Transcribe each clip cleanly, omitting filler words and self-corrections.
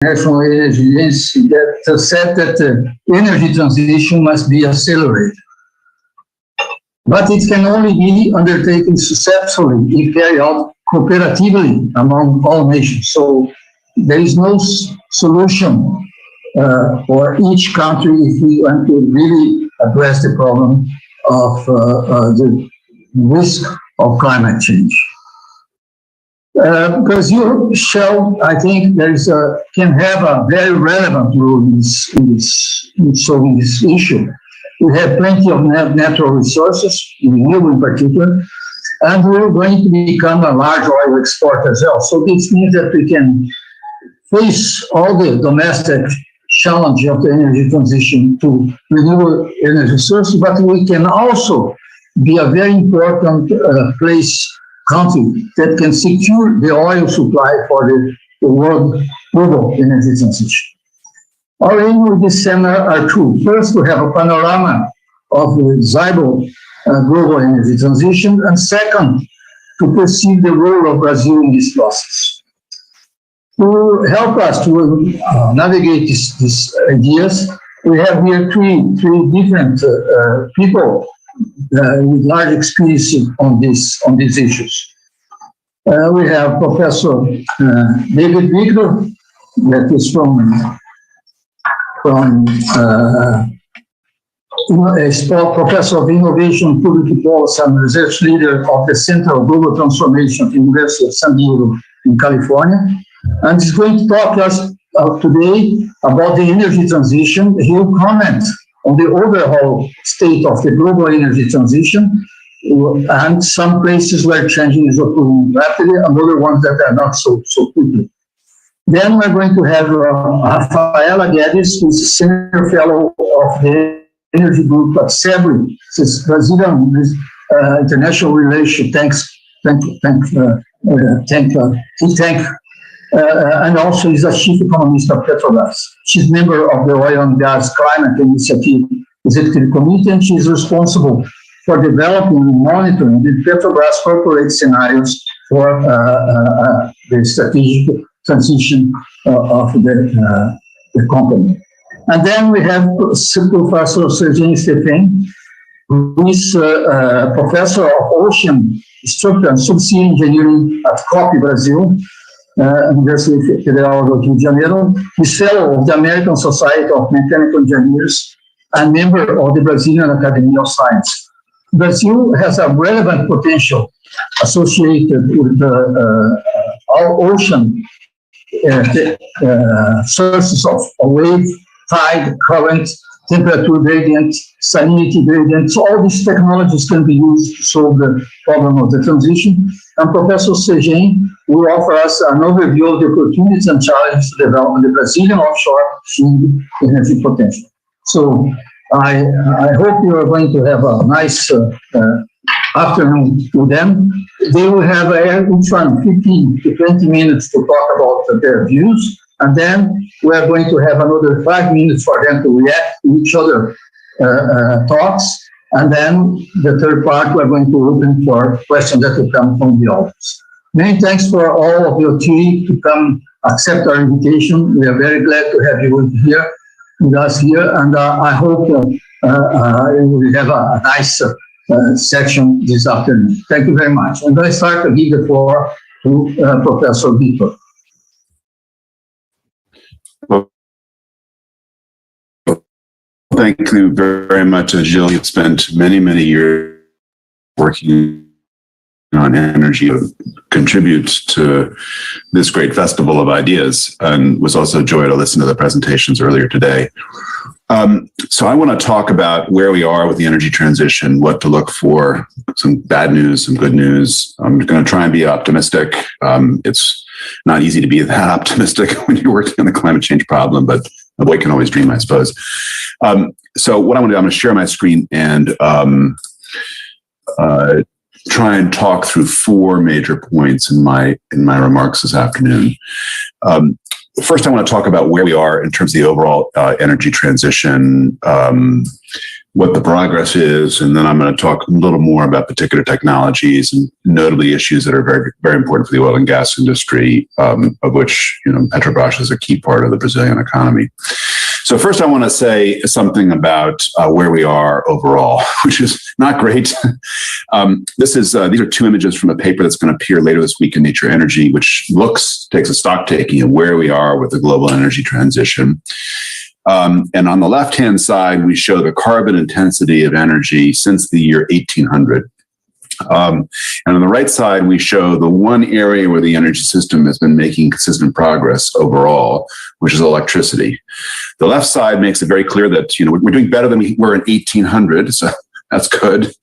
International Energy Agency that said that the energy transition must be accelerated. But it can only be undertaken successfully if carried out cooperatively among all nations. So there is no solution for each country if we want to really address the problem of the risk of climate change. Because you shall, I think, can have a very relevant role in solving this issue. We have plenty of natural resources, renewable in particular, and we're going to become a large oil exporter as well. So this means that we can face all the domestic challenge of the energy transition to renewable energy sources, but we can also be a very important country that can secure the oil supply for the world global energy transition. Our aim with this seminar are two. First, to have a panorama of the viable global energy transition, and second, to perceive the role of Brazil in this process. To help us to navigate these ideas, we have here three different people with large experience on these issues. We have Professor David Victor, that is Professor of Innovation, Public Policy, and Research Leader of the Center of Global Transformation at the University of San Diego in California. And he's going to talk to us today about the energy transition. He will comment on the overall state of the global energy transition and some places where changing is occurring rapidly and other ones that are not so quickly. Then we're going to have Rafaela Guedes, who is a Senior Fellow of the Energy Group at SEBRE, this is Brazilian International Relations and also is a Chief Economist of Petrobras. She's member of the Oil and Gas Climate Initiative Executive Committee, and she's responsible for developing and monitoring the Petrobras corporate scenarios for the strategic transition of the company. And then we have Professor Segen Estefen, who is a professor of ocean structure and subsea engineering at COP Brazil, University Federal do Rio de Janeiro. He's fellow of the American Society of Mechanical Engineers and member of the Brazilian Academy of Science. Brazil has a relevant potential associated with our ocean sources of wave, tide, current, temperature gradient, salinity gradient. So all these technologies can be used to solve the problem of the transition. And Professor Segen will offer us an overview of the opportunities and challenges to develop the Brazilian offshore wind energy potential. So I hope you are going to have a nice afternoon with them. They will have each one 15 to 20 minutes to talk about their views. And then we are going to have another 5 minutes for them to react to each other talks. And then the third part, we're going to open for questions that will come from the audience. Many thanks for all of your team to come accept our invitation. We are very glad to have you here with us here. And I hope we will have a nice section this afternoon. Thank you very much. And I start to give the floor to Professor Victor. Thank you very much, Gilles. You've spent many, many years working on energy to contribute to this great festival of ideas, and was also a joy to listen to the presentations earlier today. So I want to talk about where we are with the energy transition, what to look for, some bad news, some good news. I'm going to try and be optimistic. It's not easy to be that optimistic when you're working on the climate change problem, but a boy can always dream, I suppose. So what I want to do, I'm going to share my screen and try and talk through 4 major points in my remarks this afternoon. First, I want to talk about where we are in terms of the overall energy transition, what the progress is, and then I'm going to talk a little more about particular technologies and notably issues that are very, very important for the oil and gas industry, of which, Petrobras is a key part of the Brazilian economy. So first, I want to say something about where we are overall, which is not great. These are two images from a paper that's going to appear later this week in Nature Energy, which takes a stock taking of where we are with the global energy transition. And on the left-hand side, we show the carbon intensity of energy since the year 1800. And on the right side, we show the one area where the energy system has been making consistent progress overall, which is electricity. The left side makes it very clear that, we're doing better than we were in 1800, so that's good.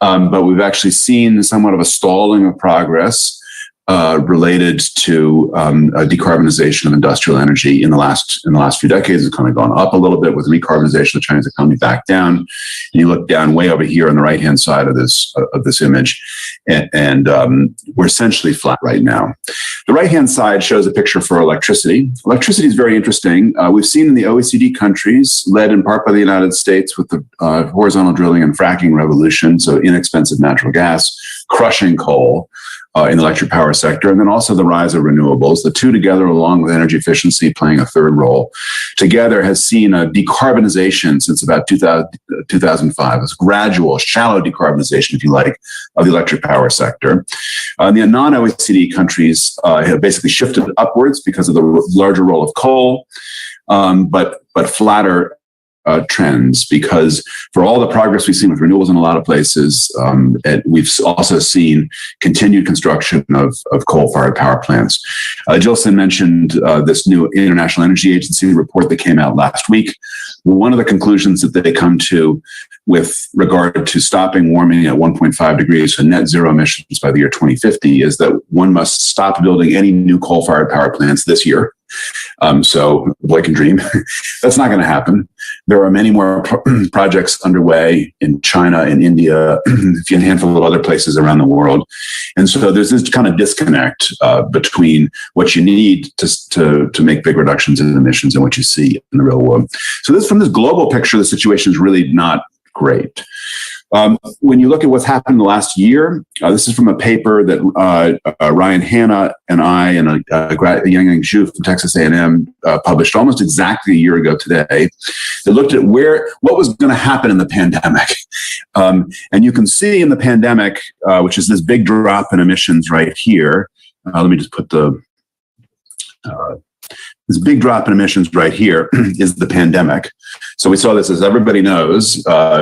But we've actually seen somewhat of a stalling of progress related to decarbonization of industrial energy in the last few decades. It's kind of gone up a little bit with recarbonization of the Chinese economy, back down. And you look down way over here on the right hand side of this image, and we're essentially flat right now. The right hand side shows a picture for electricity. Electricity is very interesting. We've seen in the OECD countries, led in part by the United States, with the horizontal drilling and fracking revolution, so inexpensive natural gas, crushing coal. In the electric power sector, and then also the rise of renewables. The two together, along with energy efficiency playing a third role, together has seen a decarbonization since about 2005, this gradual, shallow decarbonization, if you like, of the electric power sector. The non-OECD countries have basically shifted upwards because of the larger role of coal, but flatter trends, because for all the progress we've seen with renewables in a lot of places, we've also seen continued construction of coal-fired power plants. Adilson mentioned this new International Energy Agency report that came out last week. One of the conclusions that they come to with regard to stopping warming at 1.5 degrees and net zero emissions by the year 2050 is that one must stop building any new coal-fired power plants this year. So boy can dream. That's not going to happen. There are many more projects underway in China and India, a handful of other places around the world. And so there's this kind of disconnect between what you need to make big reductions in emissions and what you see in the real world. So from this global picture, the situation is really not great. When you look at what's happened in the last year, this is from a paper that Ryan Hanna and I and Yang Zhu from Texas A&M published almost exactly a year ago today. They looked at what was going to happen in the pandemic. And you can see in the pandemic, which is this big drop in emissions right here. Let me just put this big drop in emissions right here is the pandemic. So we saw this, as everybody knows,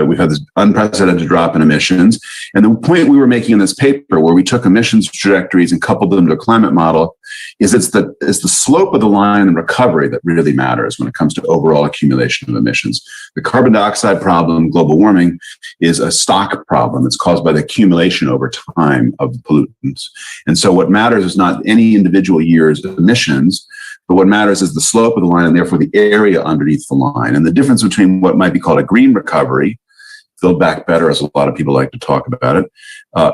we've had this unprecedented drop in emissions. And the point we were making in this paper, where we took emissions trajectories and coupled them to a climate model, is it's the slope of the line and recovery that really matters when it comes to overall accumulation of emissions. The carbon dioxide problem, global warming, is a stock problem. It's caused by the accumulation over time of pollutants. And so what matters is not any individual year's emissions, but what matters is the slope of the line and therefore the area underneath the line. And the difference between what might be called a green recovery, Build Back Better, as a lot of people like to talk about it,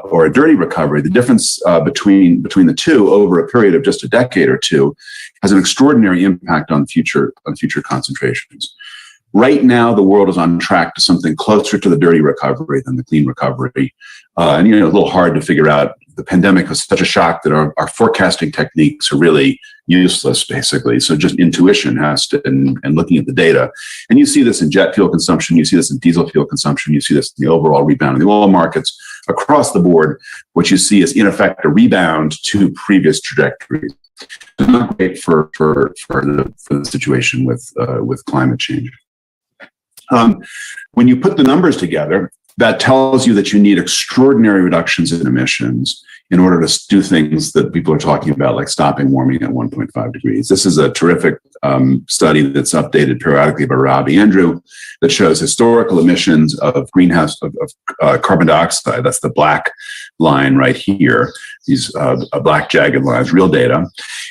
or a dirty recovery, the difference between the two over a period of just a decade or two has an extraordinary impact on future concentrations. Right now, the world is on track to something closer to the dirty recovery than the clean recovery. And a little hard to figure out. The pandemic was such a shock that our forecasting techniques are really useless, basically. So just intuition has to, and looking at the data. And you see this in jet fuel consumption, you see this in diesel fuel consumption, you see this in the overall rebound in the oil markets. Across the board, what you see is, in effect, a rebound to previous trajectories. It's not great for the situation with climate change. When you put the numbers together, that tells you that you need extraordinary reductions in emissions in order to do things that people are talking about, like stopping warming at 1.5 degrees. This is a terrific study that's updated periodically by Robbie Andrew that shows historical emissions of greenhouse of carbon dioxide. That's the black line right here. These black jagged lines, real data.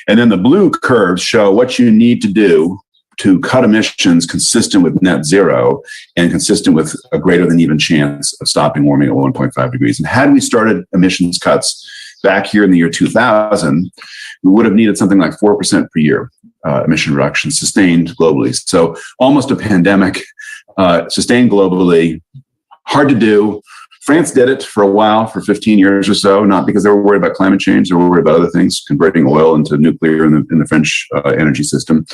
And then the blue curves show what you need to do to cut emissions consistent with net zero and consistent with a greater than even chance of stopping warming at 1.5 degrees. And had we started emissions cuts back here in the year 2000, we would have needed something like 4% per year emission reduction sustained globally. So almost a pandemic sustained globally, hard to do. France did it for a while, for 15 years or so, not because they were worried about climate change, they were worried about other things, converting oil into nuclear in the French energy system.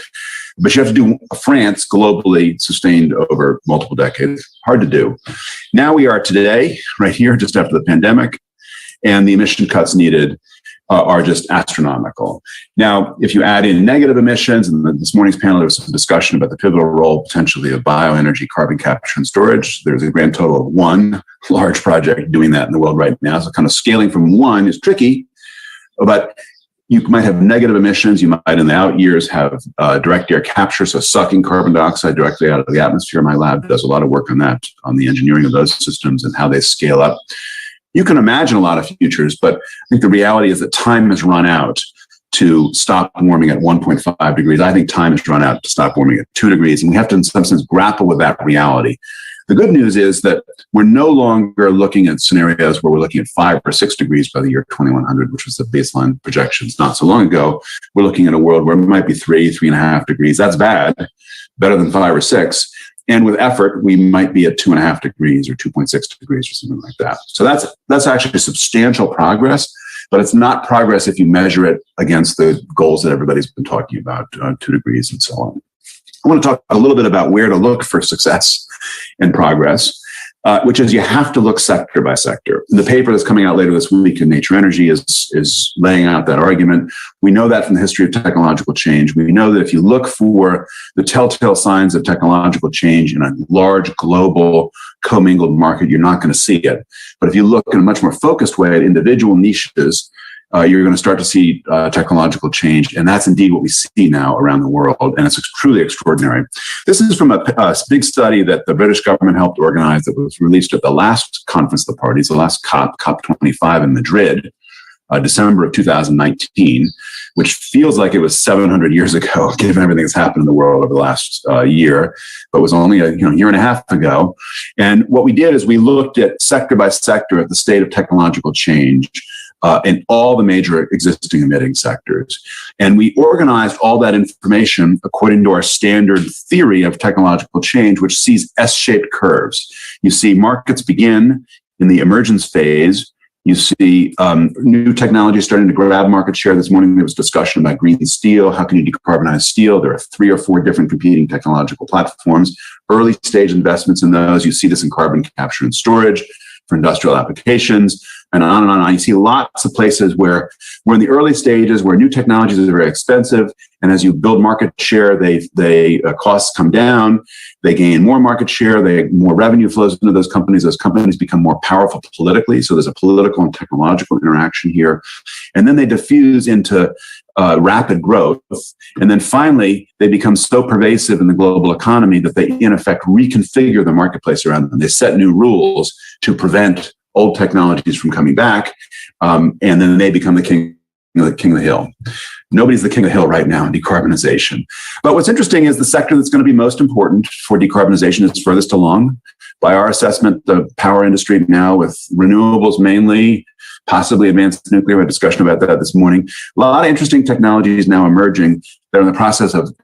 But you have to do France globally, sustained over multiple decades. Hard to do. Now we are today, right here, just after the pandemic, and the emission cuts needed are just astronomical. Now, if you add in negative emissions, and this morning's panel, there was some discussion about the pivotal role potentially of bioenergy, carbon capture and storage. There's a grand total of one large project doing that in the world right now. So kind of scaling from one is tricky, but you might have negative emissions. You might in the out years have direct air capture, so sucking carbon dioxide directly out of the atmosphere. My lab does a lot of work on that, on the engineering of those systems and how they scale up. You can imagine a lot of futures, but I think the reality is that time has run out to stop warming at 1.5 degrees. I think time has run out to stop warming at 2 degrees, and we have to, in some sense, grapple with that reality. The good news is that we're no longer looking at scenarios where we're looking at 5 or 6 degrees by the year 2100, which was the baseline projections not so long ago. We're looking at a world where it might be 3.5 degrees. That's bad, better than 5 or 6. And with effort, we might be at 2.5 degrees or 2.6 degrees or something like that. So that's actually substantial progress, but it's not progress if you measure it against the goals that everybody's been talking about, 2 degrees and so on. I want to talk a little bit about where to look for success and progress, which is you have to look sector by sector. The paper that's coming out later this week in Nature Energy is laying out that argument. We know that from the history of technological change. We know that if you look for the telltale signs of technological change in a large global commingled market, you're not going to see it. But if you look in a much more focused way at individual niches, you're going to start to see technological change. And that's indeed what we see now around the world. And it's truly extraordinary. This is from a big study that the British government helped organize that was released at the last conference of the parties, the last COP25 in Madrid, December of 2019, which feels like it was 700 years ago, given everything that's happened in the world over the last year, but was only a year and a half ago. And what we did is we looked at sector by sector at the state of technological change in all the major existing emitting sectors. And we organized all that information according to our standard theory of technological change, which sees S-shaped curves. You see markets begin in the emergence phase. You see new technology starting to grab market share. This morning there was discussion about green steel. How can you decarbonize steel? There are 3 or 4 different competing technological platforms. Early stage investments in those. You see this in carbon capture and storage for industrial applications, and on and on. You see lots of places where we're in the early stages, where new technologies are very expensive, and as you build market share, they costs come down, they gain more market share, more revenue flows into those companies become more powerful politically, so there's a political and technological interaction here, and then they diffuse into rapid growth, and then finally, they become so pervasive in the global economy that they, in effect, reconfigure the marketplace around them. They set new rules to prevent old technologies from coming back, and then they become the king of the hill. Nobody's the king of the hill right now in decarbonization. But what's interesting is the sector that's going to be most important for decarbonization is furthest along. By our assessment, the power industry now, with renewables mainly, possibly advanced nuclear. We had a discussion about that this morning. A lot of interesting technologies now emerging that are in the process of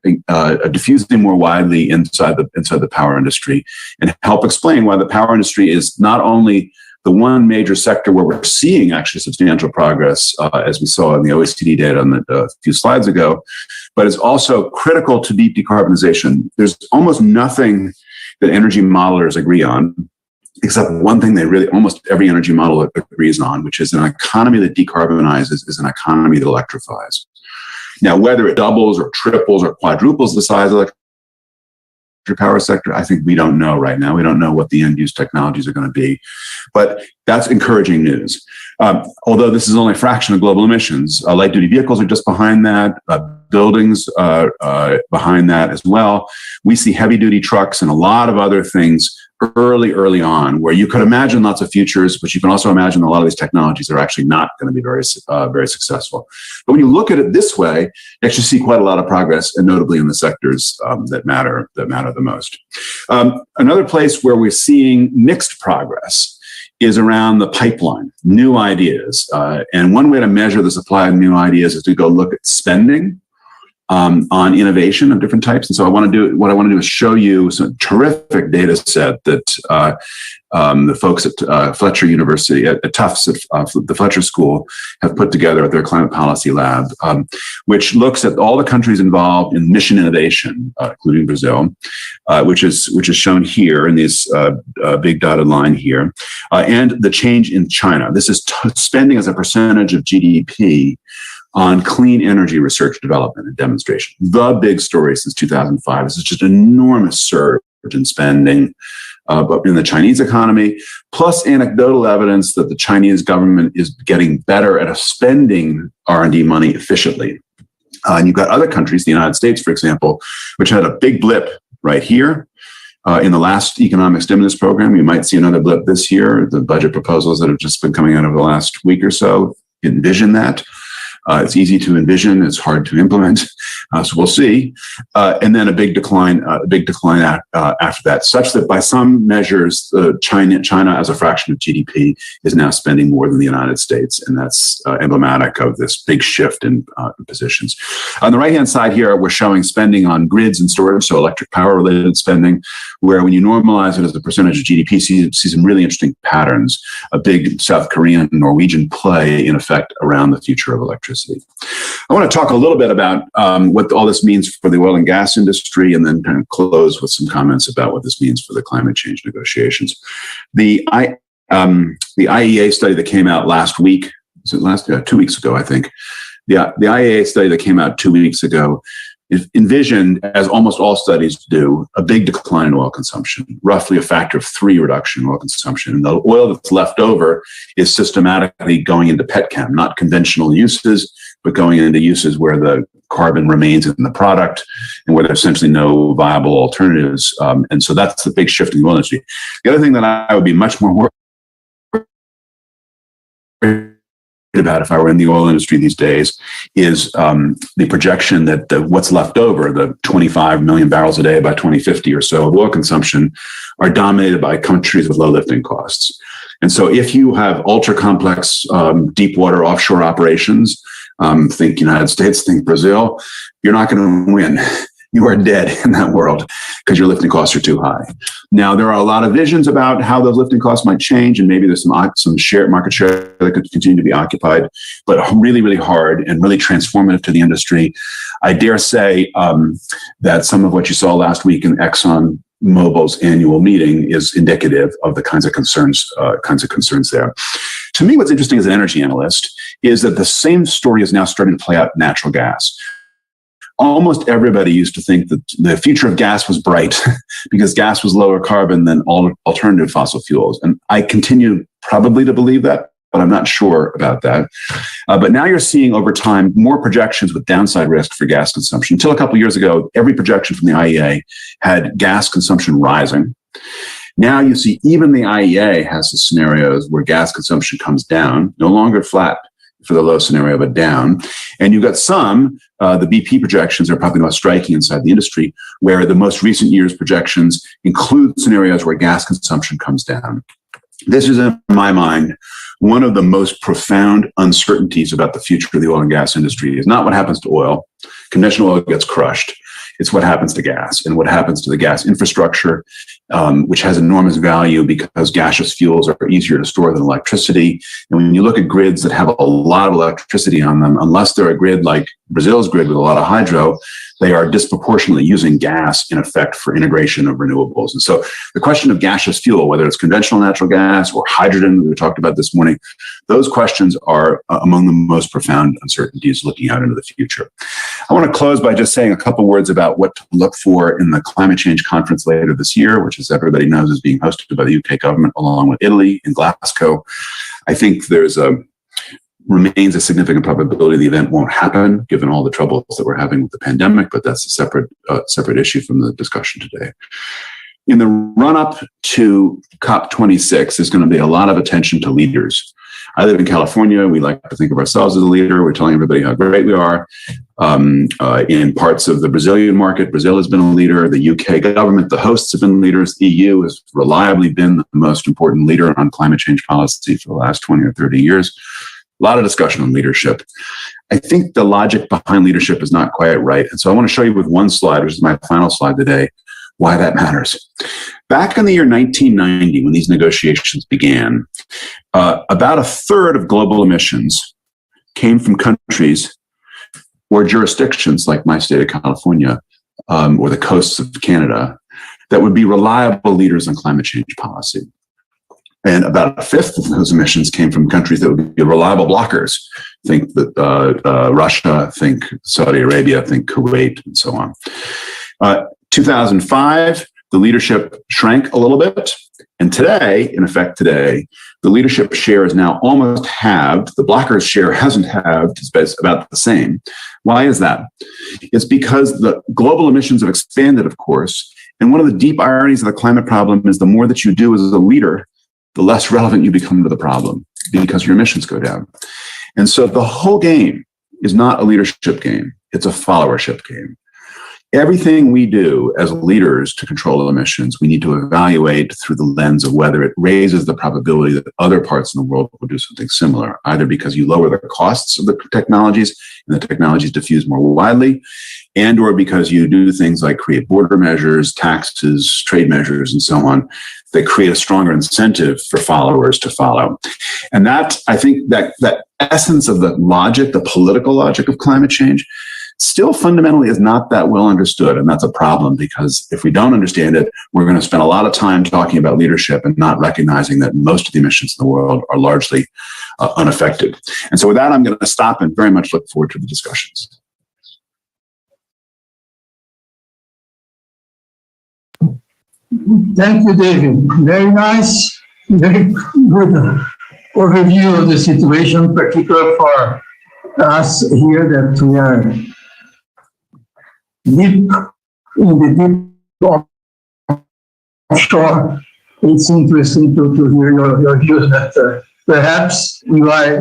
diffusing more widely inside the power industry, and help explain why the power industry is not only the one major sector where we're seeing actually substantial progress, as we saw in the OECD data a few slides ago, but is also critical to deep decarbonization. There's almost nothing that energy modelers agree on, except one thing almost every energy model agrees on, which is an economy that decarbonizes is an economy that electrifies. Now, whether it doubles or triples or quadruples the size of the power sector, I think we don't know right now. We don't know what the end-use technologies are going to be, but that's encouraging news. Although this is only a fraction of global emissions, light-duty vehicles are just behind that, buildings behind that as well. We see heavy-duty trucks and a lot of other things early on, where you could imagine lots of futures, but you can also imagine a lot of these technologies are actually not going to be very successful. But when you look at it this way, you actually see quite a lot of progress, and notably in the sectors that matter the most. Another place where we're seeing mixed progress is around the pipeline, new ideas. And one way to measure the supply of new ideas is to go look at spending on innovation of different types. And so what I want to do is show you some terrific data set that the folks at Fletcher University, at Tufts, at the Fletcher School, have put together at their climate policy lab, which looks at all the countries involved in mission innovation, including Brazil, which is shown here in this big dotted line here, and the change in China. This is spending as a percentage of GDP on clean energy research, development, and demonstration. The big story since 2005 is just an enormous surge in spending in the Chinese economy, plus anecdotal evidence that the Chinese government is getting better at spending R&D money efficiently. And you've got other countries, the United States, for example, which had a big blip right here in the last economic stimulus program. You might see another blip this year. The budget proposals that have just been coming out over the last week or so envision that. It's easy to envision. It's hard to implement. So we'll see. And then a big decline after that, such that by some measures, China as a fraction of GDP is now spending more than the United States. And that's emblematic of this big shift in positions. On the right-hand side here, we're showing spending on grids and storage, so electric power related spending, where when you normalize it as a percentage of GDP, see some really interesting patterns. A big South Korean, Norwegian play, in effect, around the future of electricity. I want to talk a little bit about what all this means for the oil and gas industry, and then kind of close with some comments about what this means for the climate change negotiations. The IEA study that came out last week, 2 weeks ago, I think. The IEA study that came out 2 weeks ago envisioned, as almost all studies do, a big decline in oil consumption, roughly a factor of 3 reduction in oil consumption. And the oil that's left over is systematically going into petchem, not conventional uses, but going into uses where the carbon remains in the product and where there's essentially no viable alternatives. And so that's the big shift in the oil industry. The other thing that I would be much more worried about if I were in the oil industry these days is the projection that what's left over, the 25 million barrels a day by 2050 or so of oil consumption, are dominated by countries with low lifting costs. And so if you have ultra complex deep water offshore operations, think United States, think Brazil, you're not going to win. You are dead in that world because your lifting costs are too high. Now, there are a lot of visions about how those lifting costs might change, and maybe there's some market share that could continue to be occupied, but really, really hard and really transformative to the industry. I dare say that some of what you saw last week in ExxonMobil's annual meeting is indicative of the kinds of concerns there. To me, what's interesting as an energy analyst is that the same story is now starting to play out in natural gas. Almost everybody used to think that the future of gas was bright because gas was lower carbon than all alternative fossil fuels. And I continue probably to believe that, but I'm not sure about that. But now you're seeing over time more projections with downside risk for gas consumption. Until a couple of years ago, every projection from the IEA had gas consumption rising. Now you see even the IEA has the scenarios where gas consumption comes down, no longer flat for the low scenario, but down. And you've got some, the BP projections are probably the most striking inside the industry, where the most recent year's projections include scenarios where gas consumption comes down. This is, in my mind, one of the most profound uncertainties about the future of the oil and gas industry. Is not what happens to oil. Conventional oil gets crushed. It's what happens to gas and what happens to the gas infrastructure, which has enormous value because gaseous fuels are easier to store than electricity. And when you look at grids that have a lot of electricity on them, unless they're a grid like Brazil's grid with a lot of hydro, they are disproportionately using gas in effect for integration of renewables. And so the question of gaseous fuel, whether it's conventional natural gas or hydrogen that we talked about this morning, those questions are among the most profound uncertainties looking out into the future. I want to close by just saying a couple words about what to look for in the climate change conference later this year, which, as everybody knows, is being hosted by the UK government along with Italy in Glasgow. I think remains a significant probability the event won't happen, given all the troubles that we're having with the pandemic, but that's a separate issue from the discussion today. In the run-up to COP26, there's going to be a lot of attention to leaders. I live in California. We like to think of ourselves as a leader. We're telling everybody how great we are. In parts of the Brazilian market, Brazil has been a leader. The UK government, the hosts have been leaders. The EU has reliably been the most important leader on climate change policy for the last 20 or 30 years. lot of discussion on leadership. I think the logic behind leadership is not quite right. And so I want to show you with one slide, which is my final slide today, why that matters. Back in the year 1990, when these negotiations began, about a third of global emissions came from countries or jurisdictions like my state of California, or the coasts of Canada, that would be reliable leaders on climate change policy. And about a fifth of those emissions came from countries that would be reliable blockers. Think Russia, think Saudi Arabia, think Kuwait, and so on. 2005, the leadership shrank a little bit. And today, in effect today, the leadership share is now almost halved. The blockers share hasn't halved, it's about the same. Why is that? It's because the global emissions have expanded, of course. And one of the deep ironies of the climate problem is the more that you do as a leader, the less relevant you become to the problem because your emissions go down. And so the whole game is not a leadership game. It's a followership game. Everything we do as leaders to control emissions, we need to evaluate through the lens of whether it raises the probability that other parts in the world will do something similar, either because you lower the costs of the technologies and the technologies diffuse more widely, and or because you do things like create border measures, taxes, trade measures, and so on, that create a stronger incentive for followers to follow. And that, I think, that essence of the logic, the political logic of climate change, still fundamentally is not that well understood. And that's a problem, because if we don't understand it, we're going to spend a lot of time talking about leadership and not recognizing that most of the emissions in the world are largely unaffected. And so with that, I'm going to stop and very much look forward to the discussions. Thank you, David. Very nice, very good overview of the situation, particularly for us here that we are deep in the deep offshore. It's interesting to hear your views that perhaps you are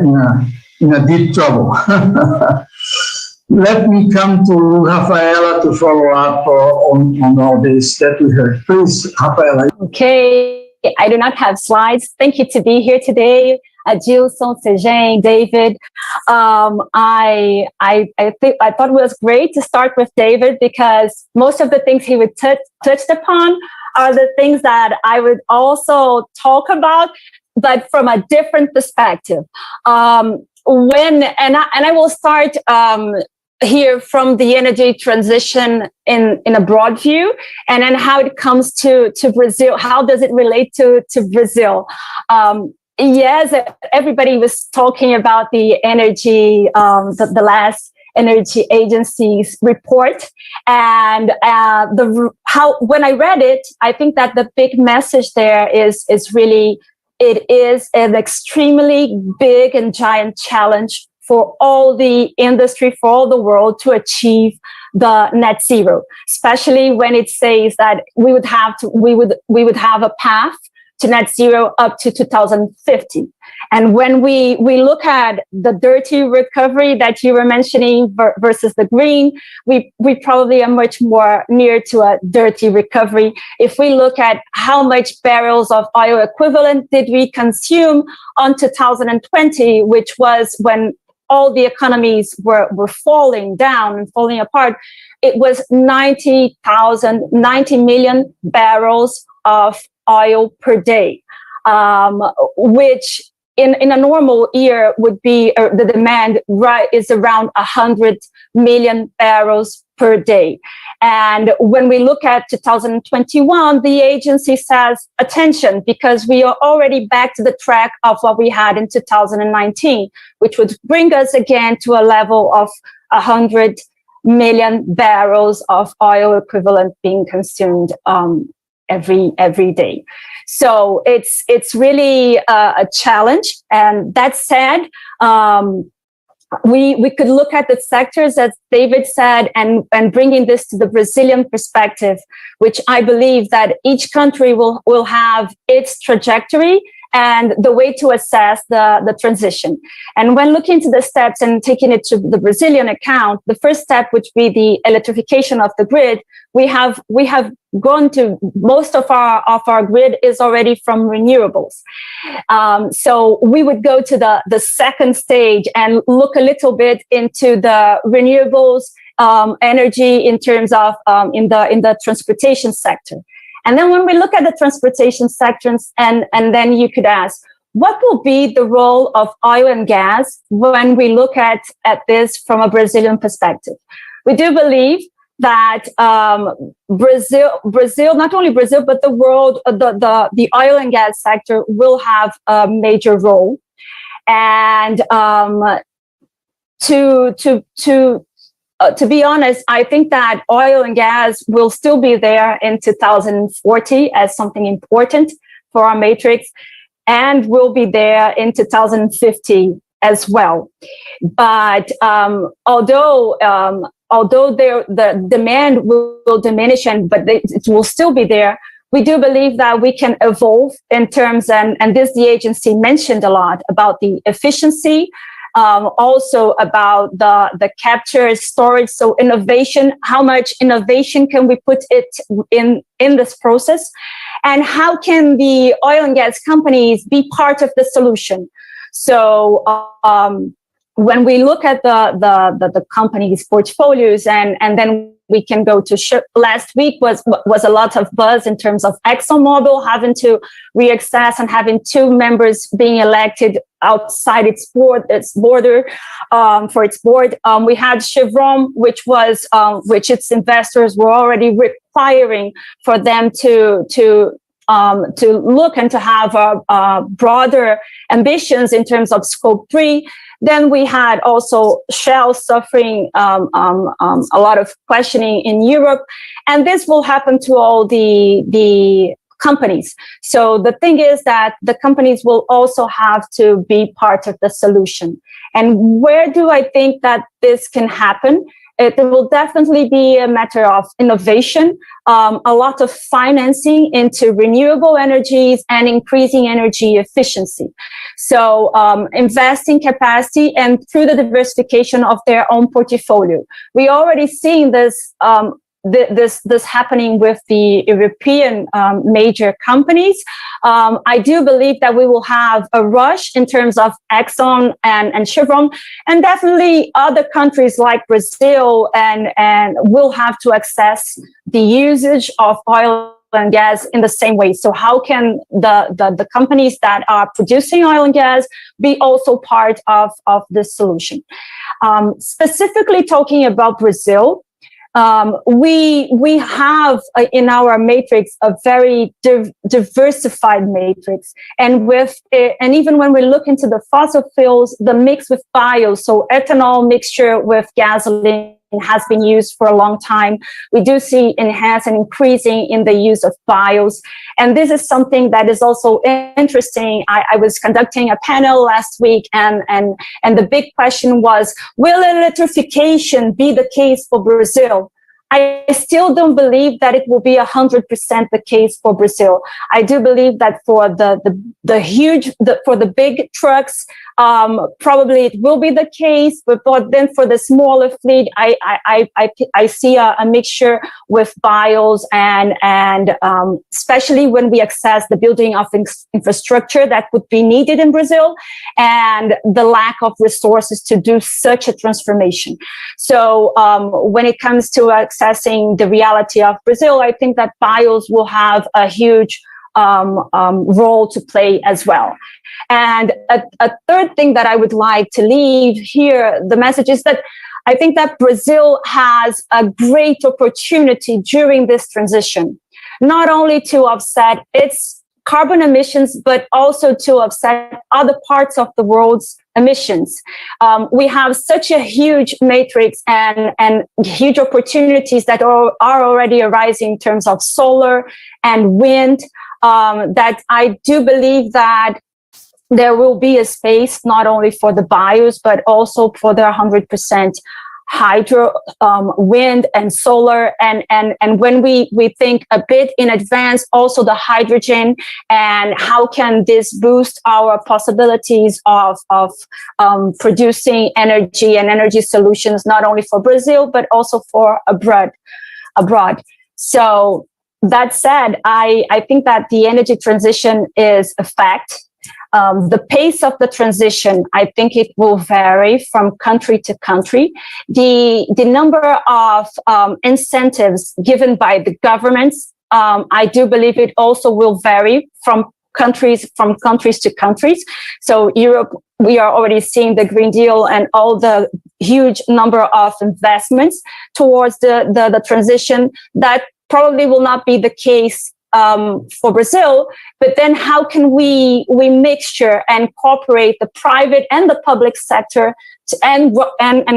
in a deep trouble. Let me come to Rafaela to follow up on all this that we heard. Please, Rafaela. Okay, I do not have slides. Thank you to be here today. Adilson, Segen, David. I thought it was great to start with David, because most of the things he would touched upon are the things that I would also talk about, but from a different perspective. I will start here from the energy transition in a broad view, and then how it comes to Brazil. How does it relate to Brazil? Yes, everybody was talking about the energy, the last energy agency's report, and when I read it, I think that the big message there is really, it is an extremely big and giant challenge for all the industry, for all the world, to achieve the net zero, especially when it says that we would have a path to net zero up to 2050. And when we look at the dirty recovery that you were mentioning versus the green, we probably are much more near to a dirty recovery. If we look at how much barrels of oil equivalent did we consume on 2020, which was when all the economies were falling down and falling apart, it was 90 million barrels of oil per day, which in a normal year would be the demand is around 100 million barrels per day. And when we look at 2021, the agency says, attention, because we are already back to the track of what we had in 2019, which would bring us again to a level of 100 million barrels of oil equivalent being consumed every day. So it's really a challenge. And that said, we could look at the sectors, as David said, and bringing this to the Brazilian perspective, which I believe that each country will have its trajectory and the way to assess the transition. And when looking into the steps and taking it to the Brazilian account, the first step, which would be the electrification of the grid, we have gone to most of our grid is already from renewables. So we would go to the second stage and look a little bit into the renewables energy in terms of in the transportation sector. And then when we look at the transportation sectors, and then you could ask, what will be the role of oil and gas when we look at this from a Brazilian perspective? We do believe that Brazil, not only Brazil, but the world, the oil and gas sector will have a major role. And to be honest, I think that oil and gas will still be there in 2040 as something important for our matrix, and will be there in 2050 as well. But although the demand will diminish, but it will still be there, we do believe that we can evolve in terms, and this the agency mentioned a lot about the efficiency, also about the capture, storage, so innovation, how much innovation can we put it in this process, and how can the oil and gas companies be part of the solution. So when we look at the companies' portfolios, and then we can go to last week was a lot of buzz in terms of ExxonMobil having to reaccess and having 2 members being elected outside its border for its board. We had Chevron, which its investors were already requiring for them to look and to have broader ambitions in terms of scope 3. Then we had also Shell suffering a lot of questioning in Europe, and this will happen to all the companies. So the thing is that the companies will also have to be part of the solution. And where do I think that this can happen? It will definitely be a matter of innovation, a lot of financing into renewable energies and increasing energy efficiency. So investing capacity and through the diversification of their own portfolio. We already seeing this this happening with the European major companies. I do believe that we will have a rush in terms of Exxon and Chevron, and definitely other countries like Brazil and will have to access the usage of oil and gas in the same way. So how can the companies that are producing oil and gas be also part of this solution? Specifically talking about Brazil, we have in our matrix a very diversified matrix, and even when we look into the fossil fuels, the mix with bio, so ethanol mixture with gasoline has been used for a long time. We do see enhanced and increasing in the use of bios, and this is something that is also interesting. I was conducting a panel last week, and the big question was, will electrification be the case for Brazil? I still don't believe that it will be 100% the case for Brazil. I do believe that for the big trucks, probably it will be the case, but then for the smaller fleet, I see a mixture with bios and especially when we access the building of infrastructure that would be needed in Brazil and the lack of resources to do such a transformation. So when it comes to accessing the reality of Brazil, I think that bios will have a huge role to play as well. And a third thing that I would like to leave here, the message is that I think that Brazil has a great opportunity during this transition, not only to offset its carbon emissions, but also to offset other parts of the world's emissions. We have such a huge matrix and huge opportunities that are already arising in terms of solar and wind, that I do believe that there will be a space not only for the bios, but also for the 100% hydro, wind, and solar. And when we think a bit in advance, also the hydrogen, and how can this boost our possibilities of producing energy and energy solutions, not only for Brazil, but also for abroad. So that said, I think that the energy transition is a fact. The pace of the transition, I think it will vary from country to country. The number of incentives given by the governments, I do believe it also will vary from countries to countries. So Europe, we are already seeing the Green Deal and all the huge number of investments towards the transition. That probably will not be the case for Brazil, but then how can we mixture and incorporate the private and the public sector and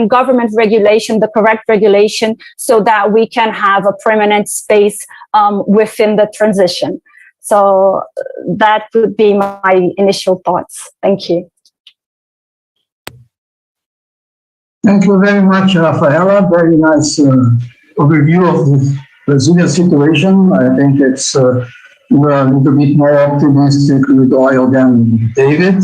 government regulation, the correct regulation, so that we can have a permanent space within the transition. So that would be my initial thoughts. Thank you. Thank you very much, Rafaela. Very nice overview of the Brazilian situation. I think it's we're a little bit more optimistic with oil than David.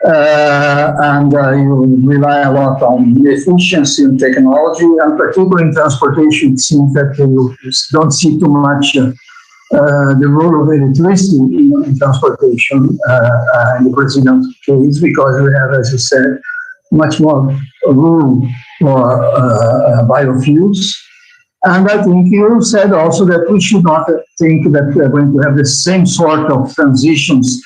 And you rely a lot on efficiency and technology, and particularly in transportation. It seems that you don't see too much the role of electricity in transportation in the Brazilian case, because we have, as you said, much more room for biofuels. And I think you said also that we should not think that we are going to have the same sort of transitions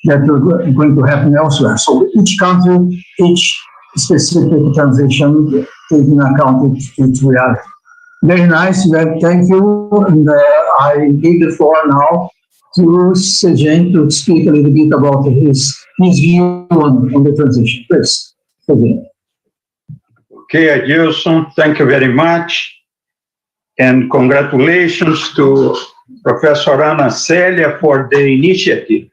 that are going to happen elsewhere. So each country, each specific transition, taking account its reality. Very nice, thank you. And I give the floor now to Segen to speak a little bit about his view on the transition. Please, Segen. Okay, Adilson, thank you very much. And congratulations to Professor Ana Célia for the initiative.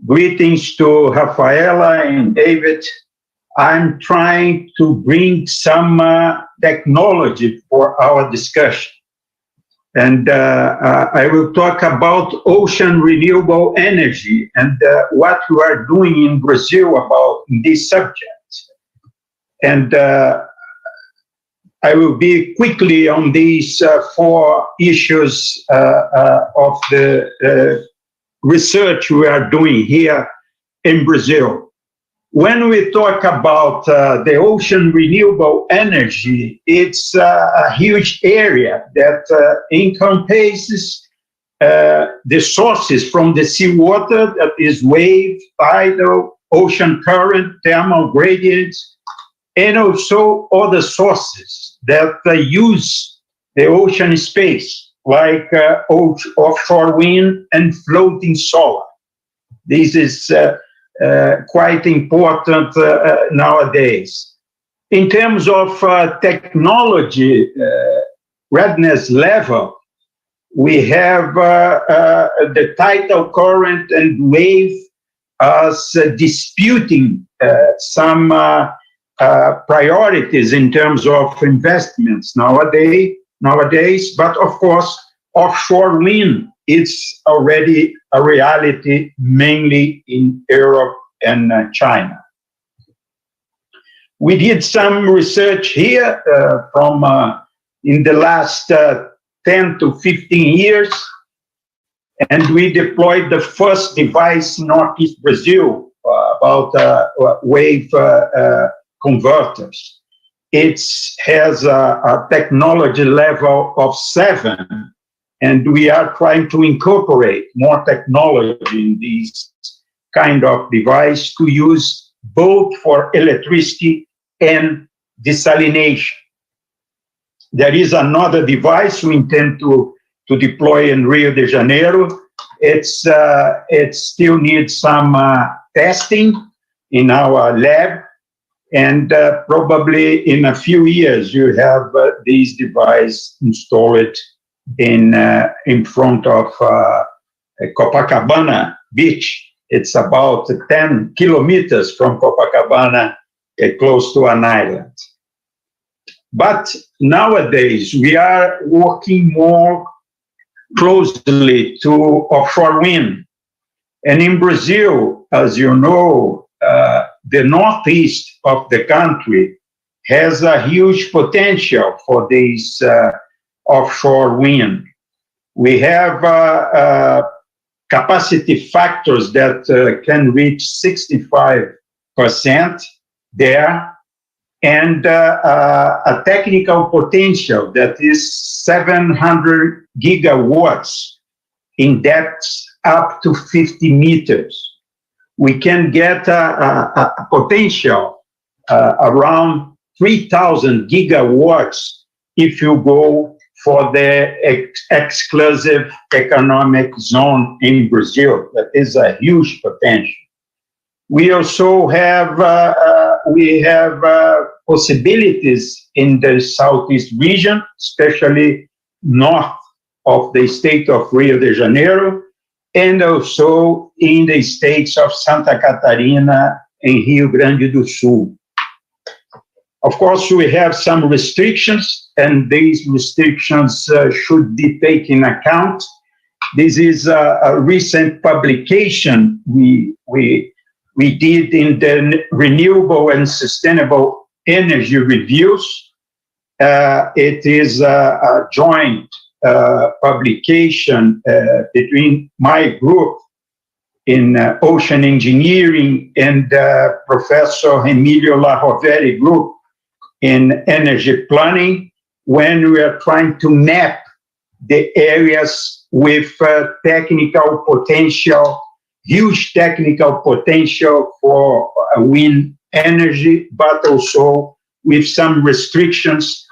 Greetings to Rafaela and David. I'm trying to bring some technology for our discussion. And I will talk about ocean renewable energy and what we are doing in Brazil about this subject. And I will be quickly on these four issues of the research we are doing here in Brazil. When we talk about the ocean renewable energy, it's a huge area that encompasses the sources from the seawater, that is wave, tidal, ocean current, thermal gradients, and also other sources that use the ocean space, like offshore wind and floating solar. This is quite important nowadays. In terms of technology readiness level, we have the tidal current and wave as disputing some priorities in terms of investments nowadays, but of course, offshore wind is already a reality, mainly in Europe and China. We did some research here from in the last 10 to 15 years, and we deployed the first device in Northeast Brazil about wave converters. It has a technology level of 7, and we are trying to incorporate more technology in this kind of device to use both for electricity and desalination. There is another device we intend to deploy in Rio de Janeiro. It still needs some testing in our lab, and probably in a few years you have this device installed in front of Copacabana beach. It's about 10 kilometers from Copacabana, close to an island. But nowadays, we are working more closely to offshore wind. And in Brazil, as you know, the northeast of the country has a huge potential for this offshore wind. We have capacity factors that can reach 65% there, and a technical potential that is 700 gigawatts in depth up to 50 meters. We can get a potential around 3,000 gigawatts if you go for the exclusive economic zone in Brazil. That is a huge potential. We also have possibilities in the southeast region, especially north of the state of Rio de Janeiro, and also in the states of Santa Catarina and Rio Grande do Sul. Of course, we have some restrictions, and these restrictions should be taken into account. This is a recent publication we did in the Renewable and Sustainable Energy Reviews. It is a joint publication between my group in ocean engineering and Professor Emilio Laroveri group in energy planning, when we are trying to map the areas with technical potential, huge technical potential for wind energy, but also with some restrictions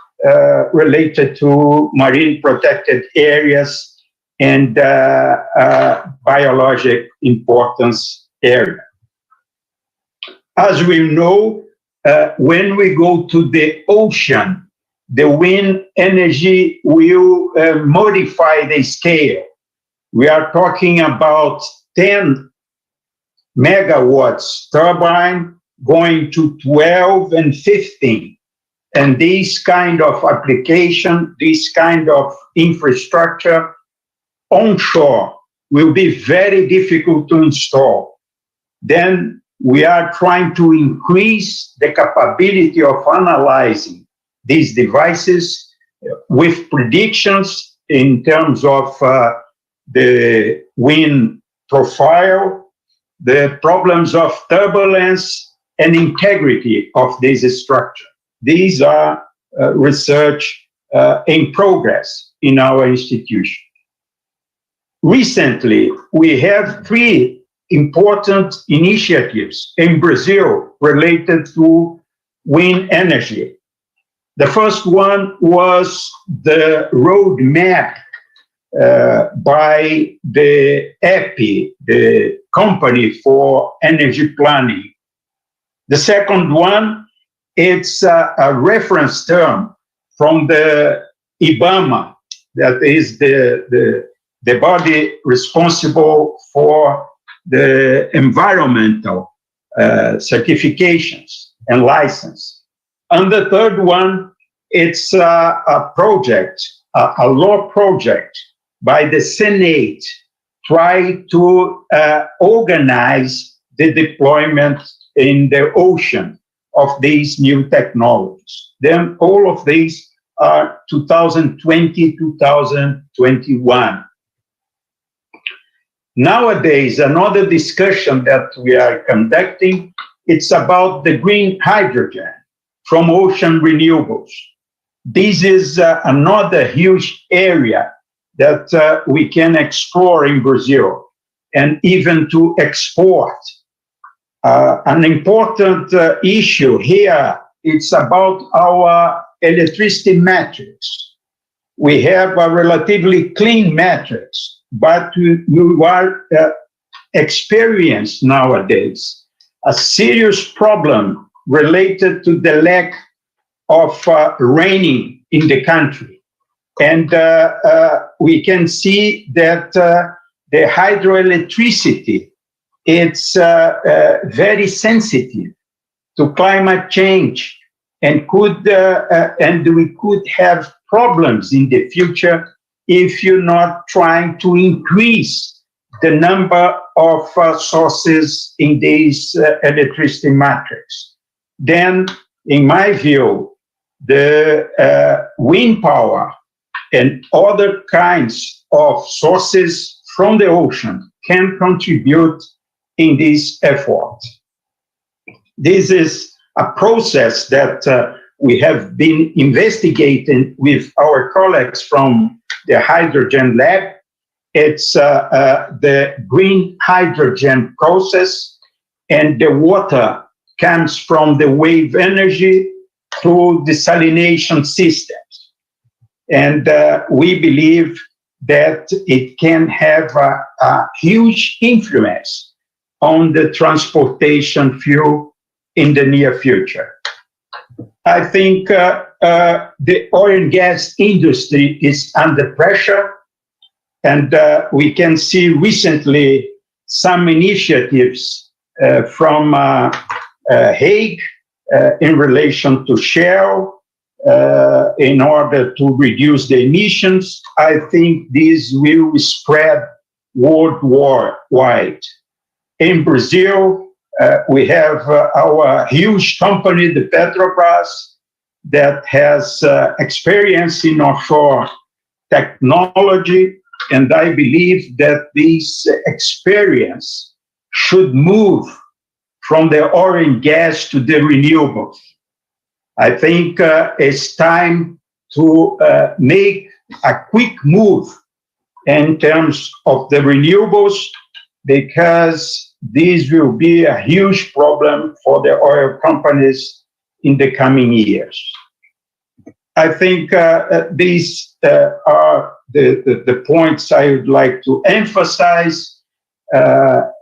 related to marine protected areas and biologic importance area. As we know, when we go to the ocean, the wind energy will modify the scale. We are talking about 10 megawatts turbine going to 12 and 15. And this kind of application, this kind of infrastructure onshore will be very difficult to install. Then we are trying to increase the capability of analyzing these devices with predictions in terms of the wind profile, the problems of turbulence, and integrity of this structure. These are research in progress in our institution. Recently, we have 3 important initiatives in Brazil related to wind energy. The first one was the roadmap by the EPI, the Company for Energy Planning. The second one, it's a reference term from the IBAMA, that is the body responsible for the environmental certifications and license. And the third one, it's a project, a law project by the Senate, try to organize the deployment in the ocean of these new technologies. Then all of these are 2020, 2021. Nowadays, another discussion that we are conducting, it's about the green hydrogen from ocean renewables. This is another huge area that we can explore in Brazil and even to export. An important issue here, it's about our electricity matrix. We have a relatively clean matrix, but you are experiencing nowadays a serious problem related to the lack of raining in the country. And we can see that the hydroelectricity, it's very sensitive to climate change. and we could have problems in the future if you're not trying to increase the number of sources in this electricity matrix. Then, in my view, the wind power and other kinds of sources from the ocean can contribute in this effort. This is a process that we have been investigating with our colleagues from the hydrogen lab. It's the green hydrogen process, and the water comes from the wave energy through desalination systems. And we believe that it can have a huge influence on the transportation fuel in the near future. I think the oil and gas industry is under pressure, and we can see recently some initiatives from Hague in relation to Shell in order to reduce the emissions. I think this will spread worldwide. In Brazil, we have our huge company, the Petrobras, that has experience in offshore technology, and I believe that this experience should move from the oil and gas to the renewables. I think it's time to make a quick move in terms of the renewables, because this will be a huge problem for the oil companies in the coming years. I think these are the points I would like to emphasize.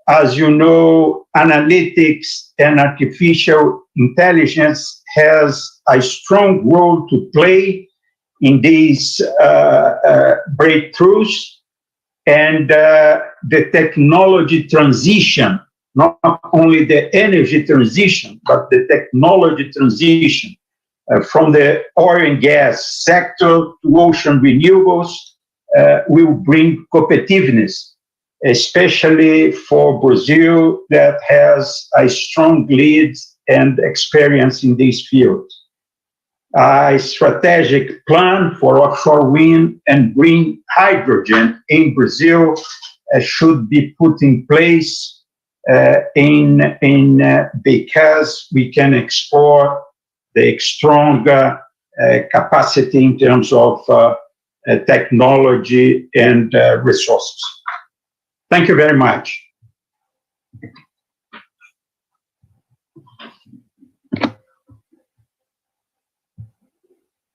As you know, analytics and artificial intelligence has a strong role to play in these breakthroughs, and the technology transition, not only the energy transition, but the technology transition from the oil and gas sector to ocean renewables will bring competitiveness, especially for Brazil, that has a strong lead and experience in this field. A strategic plan for offshore wind and green hydrogen in Brazil should be put in place because we can explore the strong capacity in terms of technology and resources. Thank you very much.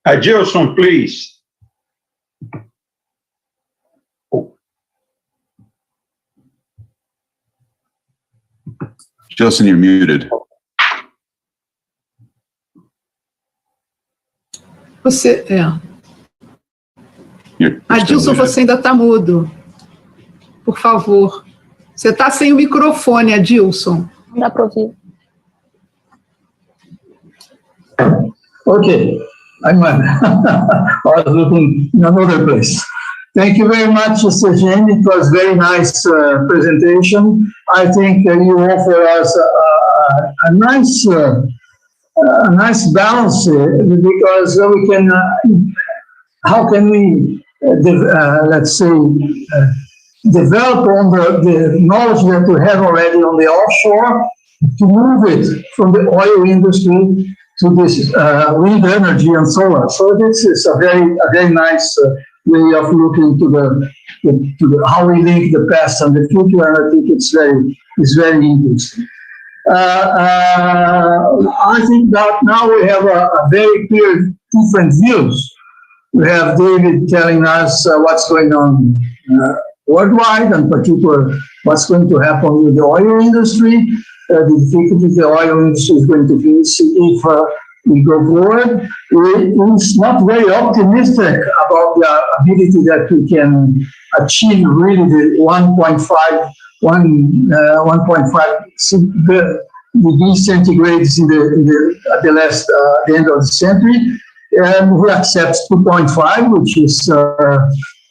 Adilson, please. Adilson, you're muted. Você Adilson, você ainda está mudo. Por favor. Você está sem o microfone, Adilson. Não dá para ouvir. Okay, I was looking in another place. Thank you very much, Segen. It was a very nice presentation. I think you offer us a nice balance because we can. How can we, let's say, develop on the knowledge that we have already on the offshore to move it from the oil industry to this wind energy and so on. So this is a very nice way of looking to the how we link the past and the future, and I think it's very interesting. I think that now we have a very clear different views. We have David telling us what's going on worldwide, and particularly what's going to happen with the oil industry. The difficulties the oil industry is going to face if we go forward. It's not very optimistic about the ability that we can achieve really the 1.5 degrees centigrades at the end of the century, and he accepts 2.5, which is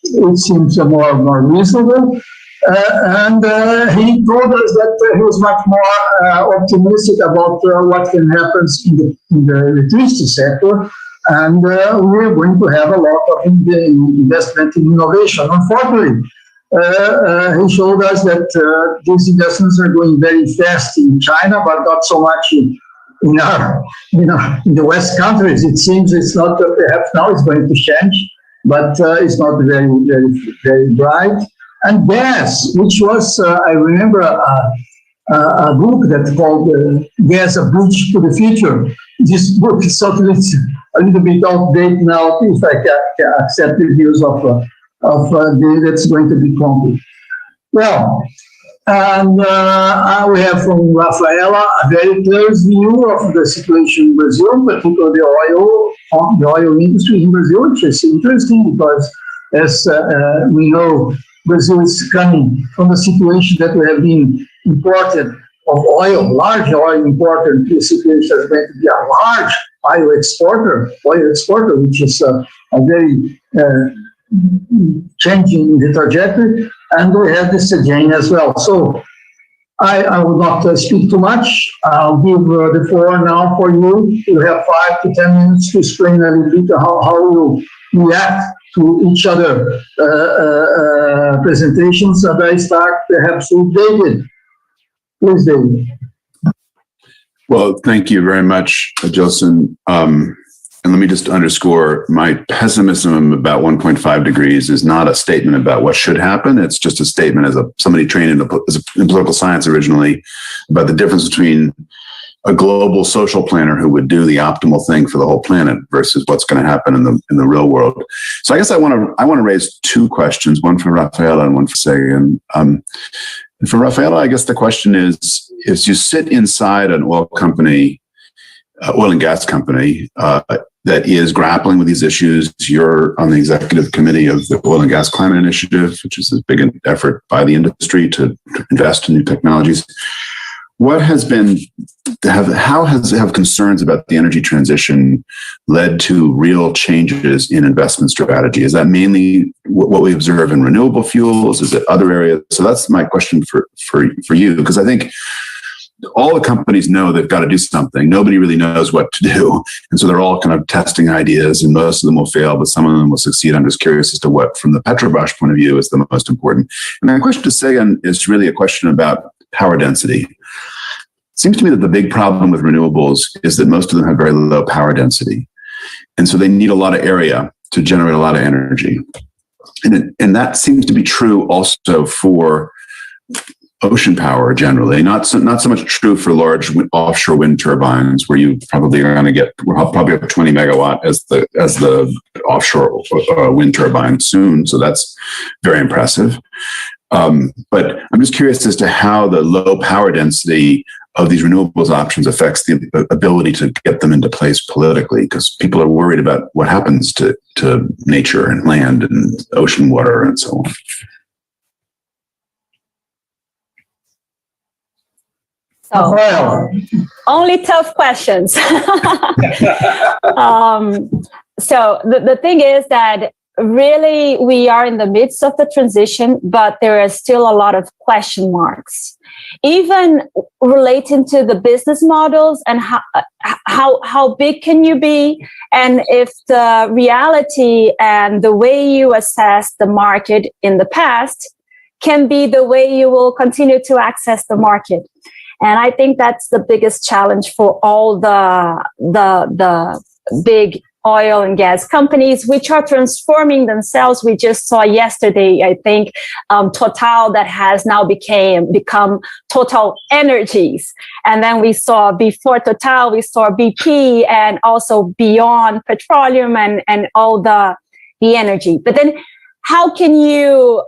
it seems more reasonable. And he told us that he was much more optimistic about what can happen in the electricity sector, and we're going to have a lot of investment in innovation. Unfortunately, he showed us that these investments are going very fast in China, but not so much in the West countries. It seems it's not, perhaps now it's going to change, but it's not very, very, very bright. And gas, which was, I remember a book that's called Gas, A Bridge to the Future. This book is certainly a little bit outdated now, if I can accept the views of that's going to be concrete. Well, and we have from Rafaela a very clear view of the situation in Brazil, particularly the oil industry in Brazil, which is interesting because, as we know, Brazil is coming from a situation that we have been imported of oil, large oil importer, to a situation that's going to be a large oil exporter, which is a very changing the trajectory, and we have the Segen as well. So I will not speak too much. I'll give the floor now for you. You have 5 to 10 minutes to explain a little bit how you react to each other presentations. And I start perhaps with David. Please, David. Well, thank you very much, Adilson. And let me just underscore my pessimism about 1.5 degrees is not a statement about what should happen. It's just a statement as somebody trained in political science originally about the difference between a global social planner who would do the optimal thing for the whole planet versus what's going to happen in the real world. So I guess I want to raise 2 questions, one for Rafaela and one for Segen. For Rafaela, I guess the question is you sit inside an oil and gas company that is grappling with these issues. You're on the executive committee of the Oil and Gas Climate Initiative, which is a big effort by the industry to invest in new technologies. What has been, have concerns about the energy transition led to real changes in investment strategy? Is that mainly what we observe in renewable fuels? Is it other areas? So that's my question for you, because I think all the companies know they've got to do something. Nobody really knows what to do. And so they're all kind of testing ideas, and most of them will fail, but some of them will succeed. I'm just curious as to what, from the Petrobras point of view, is the most important. And my question to Segen is really a question about power density. It seems to me that the big problem with renewables is that most of them have very low power density. And so they need a lot of area to generate a lot of energy. And that seems to be true also for ocean power generally, not so much true for large offshore wind turbines, where you probably are going to get, we'll probably have 20 megawatt as the offshore wind turbine soon. So that's very impressive. But I'm just curious as to how the low power density of these renewables options affects the ability to get them into place politically, because people are worried about what happens to nature and land and ocean water and so on. So, only tough questions. So the thing is that really we are in the midst of the transition, but there are still a lot of question marks, even relating to the business models and how big can you be, and if the reality and the way you assess the market in the past can be the way you will continue to access the market. And I think that's the biggest challenge for all the big oil and gas companies, which are transforming themselves. We just saw yesterday, I think, Total, that has now become Total Energies. And then we saw before Total, we saw BP, and also beyond petroleum and all the energy. But then how can you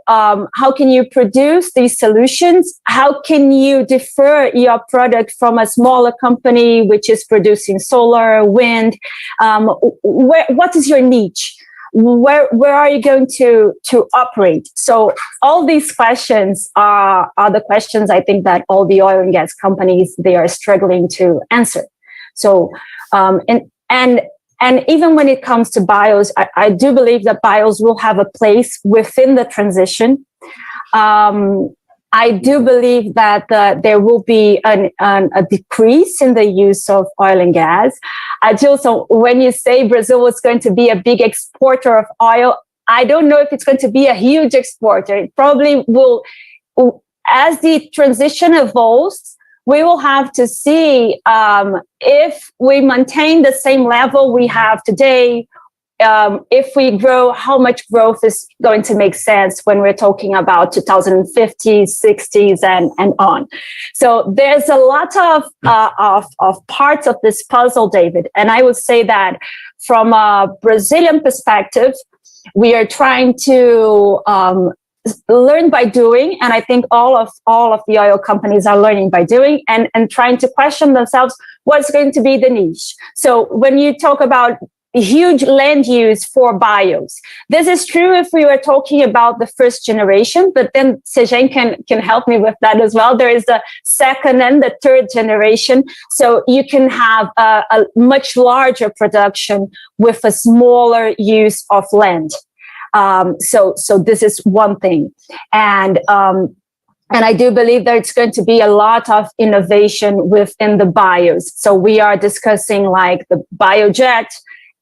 produce these solutions? How can you defer your product from a smaller company which is producing solar, wind? What is your niche? where are you going to operate? So all these questions are the questions I think that all the oil and gas companies, they are struggling to answer. So and even when it comes to bios, I do believe that bios will have a place within the transition. I do believe that there will be a decrease in the use of oil and gas. Adilson, when you say Brazil is going to be a big exporter of oil, I don't know if it's going to be a huge exporter. It probably will, as the transition evolves, we will have to see if we maintain the same level we have today. If we grow, how much growth is going to make sense when we're talking about 2050s, 60s, and on. So there's a lot of parts of this puzzle, David. And I would say that from a Brazilian perspective, we are trying to learn by doing, and I think all of the oil companies are learning by doing and trying to question themselves what's going to be the niche. So when you talk about huge land use for bios, this is true if we were talking about the first generation, but then Segen can help me with that as well. There is the second and the third generation, so you can have a much larger production with a smaller use of land. So this is one thing. And I do believe there's going to be a lot of innovation within the bios. So we are discussing like the biojet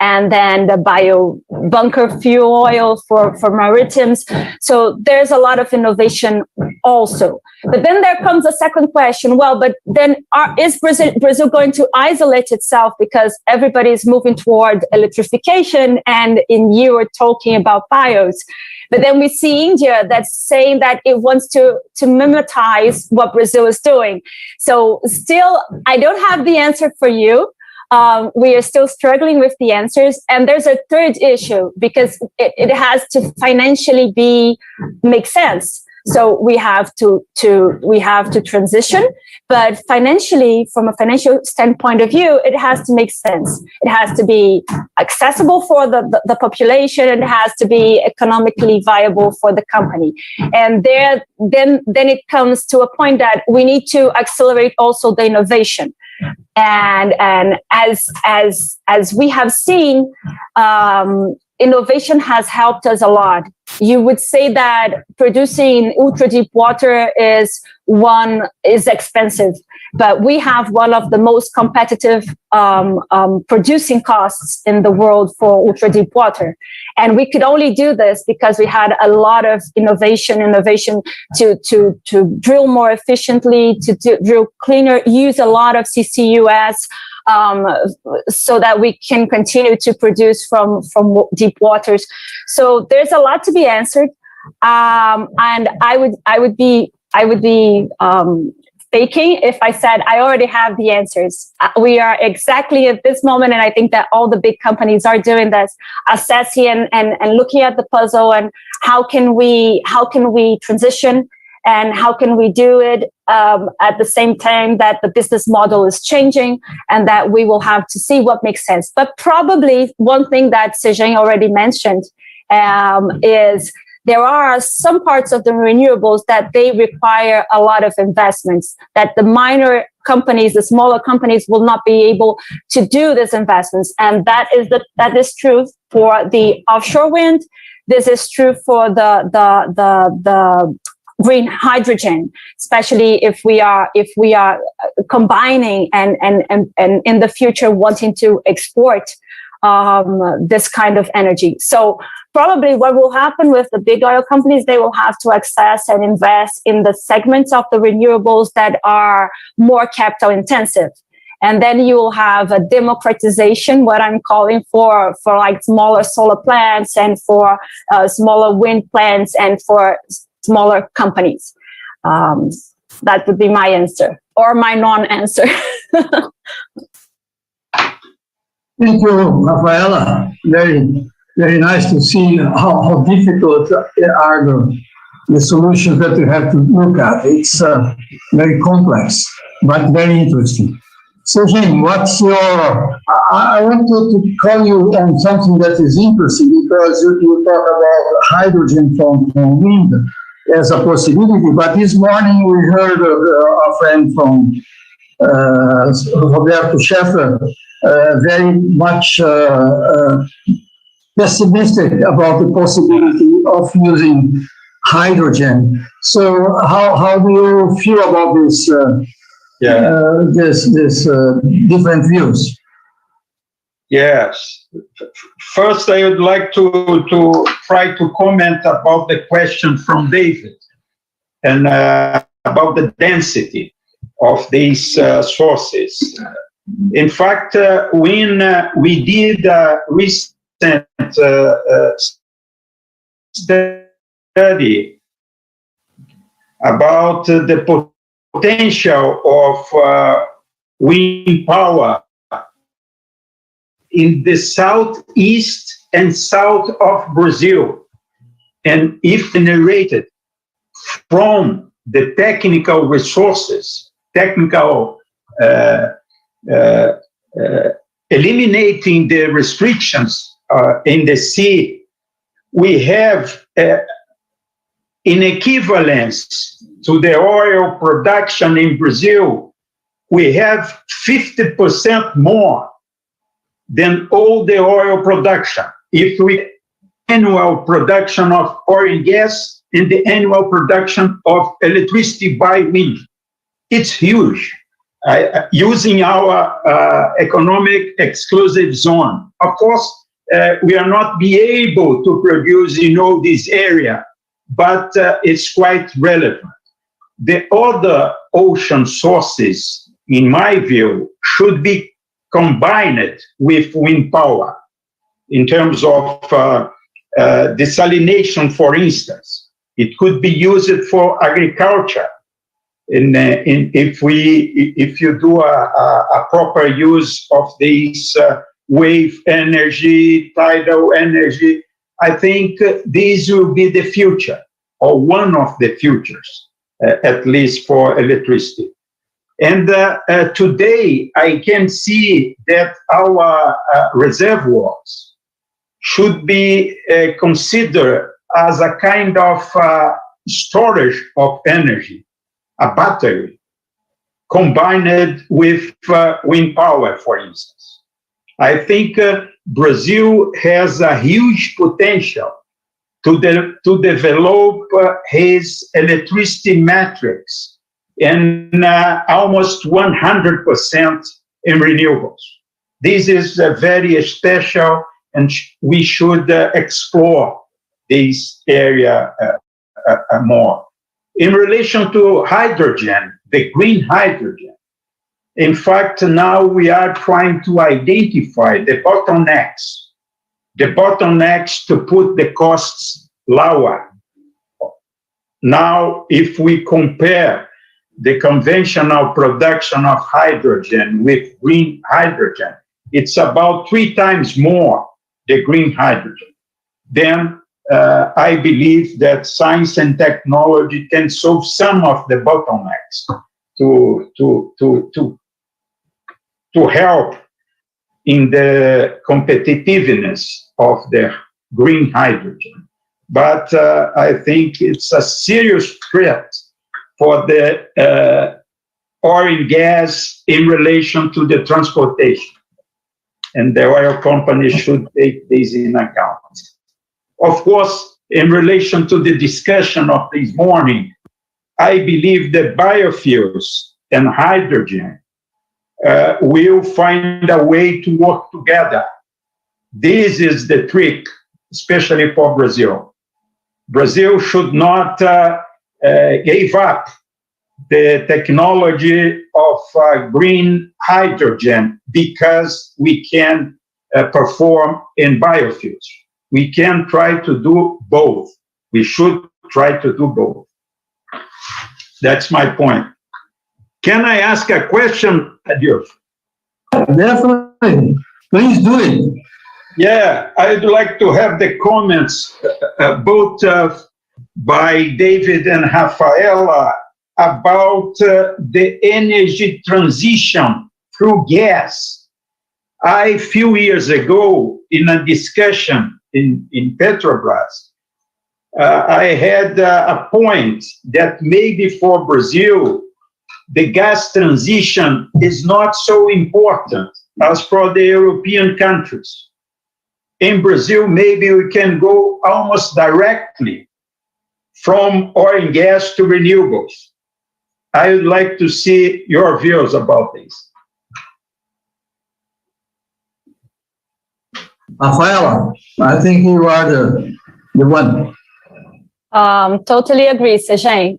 and then the bio bunker fuel oil for maritimes. So there's a lot of innovation also. But then there comes a second question. Well, but then is Brazil going to isolate itself because everybody is moving toward electrification, and you are talking about bios. But then we see India that's saying that it wants to mimetize what Brazil is doing. So still, I don't have the answer for you. We are still struggling with the answers. And there's a third issue because it has to financially make sense. So we have to transition, but financially, from a financial standpoint of view, it has to make sense. It has to be accessible for the population, and it has to be economically viable for the company. And then it comes to a point that we need to accelerate also the innovation. And as we have seen, innovation has helped us a lot. You would say that producing ultra deep water is expensive, but we have one of the most competitive producing costs in the world for ultra deep water. And we could only do this because we had a lot of innovation to drill more efficiently, to drill cleaner, use a lot of CCUS, so that we can continue to produce from deep waters. So there's a lot to be answered, and I would be faking if I said I already have the answers. We are exactly at this moment, and I think that all the big companies are doing this, assessing and looking at the puzzle and how can we transition. And how can we do it at the same time that the business model is changing, and that we will have to see what makes sense. But probably one thing that Segen already mentioned is there are some parts of the renewables that they require a lot of investments, that the minor companies, the smaller companies will not be able to do these investments. And that is true for the offshore wind. This is true for the green hydrogen, especially if we are combining and in the future wanting to export this kind of energy. So probably what will happen with the big oil companies, they will have to access and invest in the segments of the renewables that are more capital intensive. And then you will have a democratization, what I'm calling for like smaller solar plants and for smaller wind plants and for smaller companies. That would be my answer, or my non-answer. Thank you, Rafaela. Very, very nice to see how difficult are the solutions that we have to look at. It's very complex, but very interesting. Segen, what's your? I want to call you on something that is interesting because you talk about hydrogen from wind as a possibility, but this morning we heard a friend from Roberto Scheffer very much pessimistic about the possibility of using hydrogen. So how do you feel about this? This different views. Yes. First, I would like to try to comment about the question from David and about the density of these sources. In fact, when we did a recent study about the potential of wind power in the southeast and south of Brazil, and if generated from the technical resources, eliminating the restrictions in the sea, we have in equivalence to the oil production in Brazil, we have 50% more than all the oil production. If we annual production of oil and gas and the annual production of electricity by wind, it's huge. Using our economic exclusive zone, of course, we are not be able to produce in all this area, but it's quite relevant. The other ocean sources, in my view, should be combined with wind power in terms of desalination, for instance. It could be used for agriculture. If you do a proper use of these wave energy, tidal energy, I think this will be the future, or one of the futures, at least for electricity. And today, I can see that our reservoirs should be considered as a kind of storage of energy, a battery, combined with wind power, for instance. I think Brazil has a huge potential to develop his electricity matrix and almost 100% in renewables. This is very special, and we should explore this area more. In relation to hydrogen, the green hydrogen, in fact, now we are trying to identify the bottlenecks to put the costs lower. Now, if we compare the conventional production of hydrogen with green hydrogen, it's about 3 times more the green hydrogen. Then I believe that science and technology can solve some of the bottlenecks to help in the competitiveness of the green hydrogen. But I think it's a serious threat for the oil and gas in relation to the transportation. And the oil companies should take this in account. Of course, in relation to the discussion of this morning, I believe that biofuels and hydrogen will find a way to work together. This is the trick, especially for Brazil. Brazil should not give up the technology of green hydrogen because we can perform in biofuels. We can try to do both. We should try to do both. That's my point. Can I ask a question, Adilson? Definitely. Please do it. Yeah, I'd like to have the comments both by David and Rafaela about the energy transition through gas. A few years ago, in a discussion in Petrobras, I had a point that maybe for Brazil, the gas transition is not so important as for the European countries. In Brazil, maybe we can go almost directly from oil and gas to renewables. I would like to see your views about this. Rafaela, I think you are the one. Totally agree, Segen.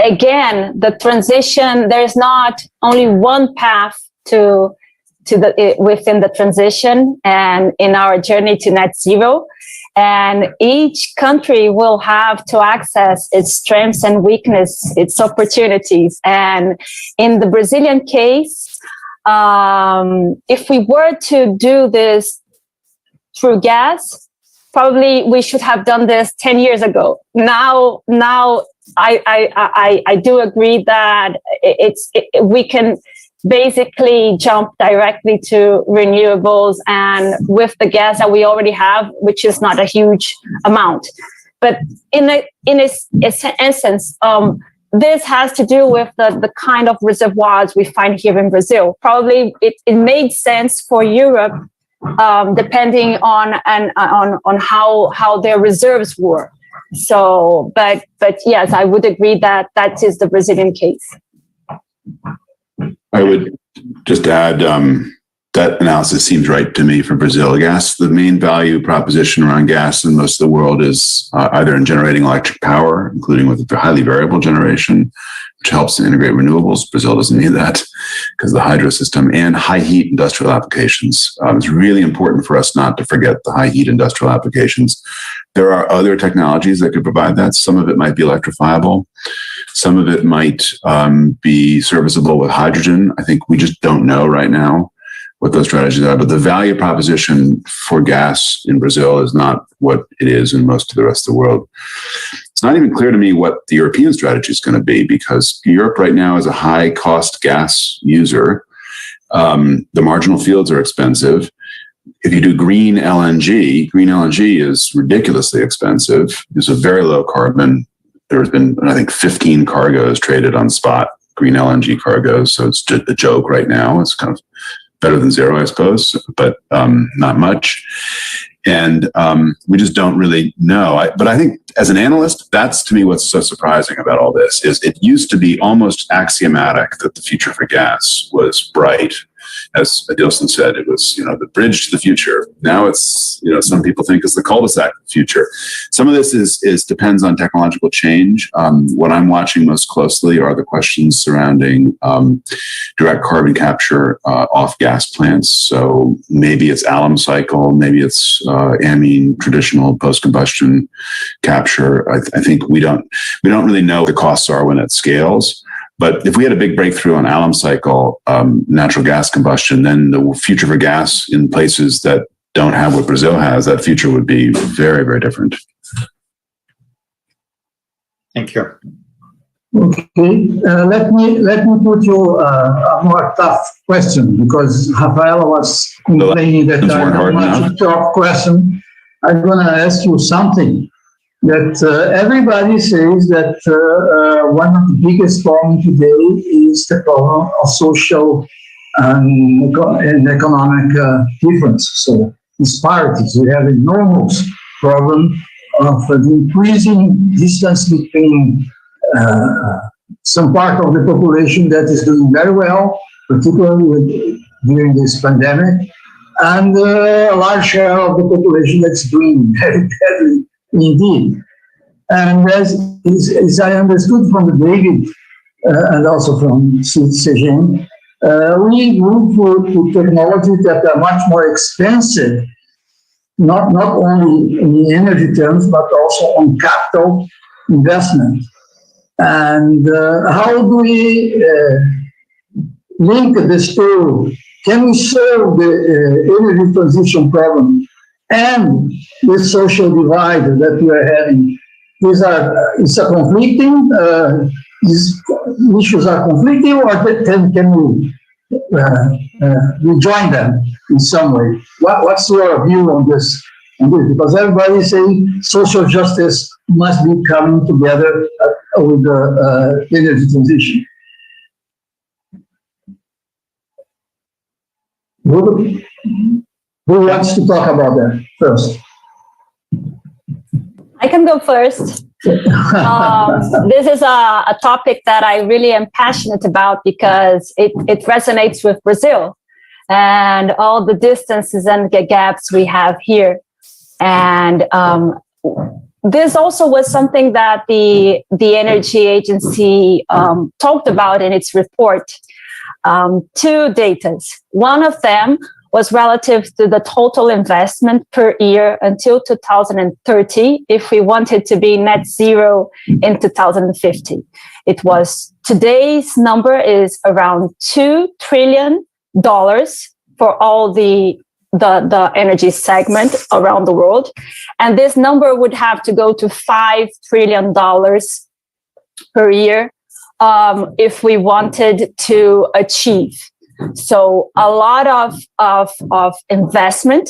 Again, the transition, there's not only one path within the transition and in our journey to net zero. And each country will have to access its strengths and weakness, its opportunities. And in the Brazilian case, if we were to do this through gas, probably we should have done this 10 years ago. Now I do agree that we can basically jump directly to renewables and with the gas that we already have, which is not a huge amount. But in essence, this has to do with the kind of reservoirs we find here in Brazil. Probably it made sense for Europe, depending on how their reserves were. So, but yes, I would agree that is the Brazilian case. I would just add that analysis seems right to me for Brazil. Gas, the main value proposition around gas in most of the world is either in generating electric power, including with highly variable generation, which helps to integrate renewables. Brazil doesn't need that because of the hydro system, and high heat industrial applications. It's really important for us not to forget the high heat industrial applications. There are other technologies that could provide that. Some of it might be electrifiable. Some of it might be serviceable with hydrogen. I think we just don't know right now what those strategies are. But the value proposition for gas in Brazil is not what it is in most of the rest of the world. It's not even clear to me what the European strategy is going to be, because Europe right now is a high-cost gas user. The marginal fields are expensive. If you do green LNG is ridiculously expensive. It's a very low carbon. There's been, I think, 15 cargoes traded on spot, green LNG cargoes. So it's just a joke right now. It's kind of better than zero, I suppose, but not much. And we just don't really know. But I think as an analyst, that's to me what's so surprising about all this is it used to be almost axiomatic that the future for gas was bright. As Adilson said, it was, the bridge to the future. Now it's, some people think it's the cul-de-sac to the future. Some of this depends on technological change. What I'm watching most closely are the questions surrounding direct carbon capture off gas plants. So maybe it's alum cycle, maybe it's amine traditional post-combustion capture. I think we don't really know what the costs are when it scales. But if we had a big breakthrough on alum cycle, natural gas combustion, then the future for gas in places that don't have what Brazil has, that future would be very, very different. Thank you. Okay, let me put you a more tough question, because Rafaela was complaining that I have much tough question. I'm going to ask you something that everybody says that one of the biggest problems today is the problem of social and economic difference. So disparities. We have an enormous problem of the increasing distance between some part of the population that is doing very well, particularly during this pandemic, and a large share of the population that's doing very badly indeed. And as I understood from David and also from Segen, we move to technology that are much more expensive, not only in energy terms, but also on capital investment. And how do we link this to, can we solve the energy transition problem and the social divide that we are having? It's a conflicting, these issues are conflicting, or can we rejoin them in some way. What's your view on this? Because everybody is saying social justice must be coming together with the energy transition. Who wants to talk about that first? I can go first. This is a topic that I really am passionate about because it resonates with Brazil and all the distances and the gaps we have here. And this also was something that the Energy Agency talked about in its report. Two datas. One of them was relative to the total investment per year until 2030 if we wanted to be net zero in 2050. It was, today's number is around $2 trillion for all the energy segment around the world. And this number would have to go to $5 trillion per year if we wanted to achieve. So a lot of investment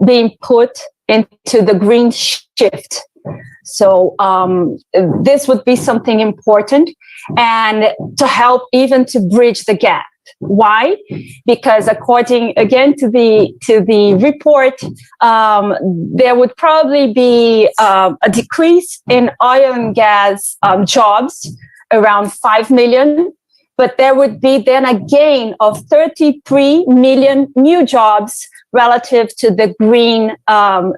being put into the green shift. So this would be something important and to help even to bridge the gap. Why? Because according again to the report, there would probably be a decrease in oil and gas jobs around 5 million, but there would be then a gain of 33 million new jobs relative to the green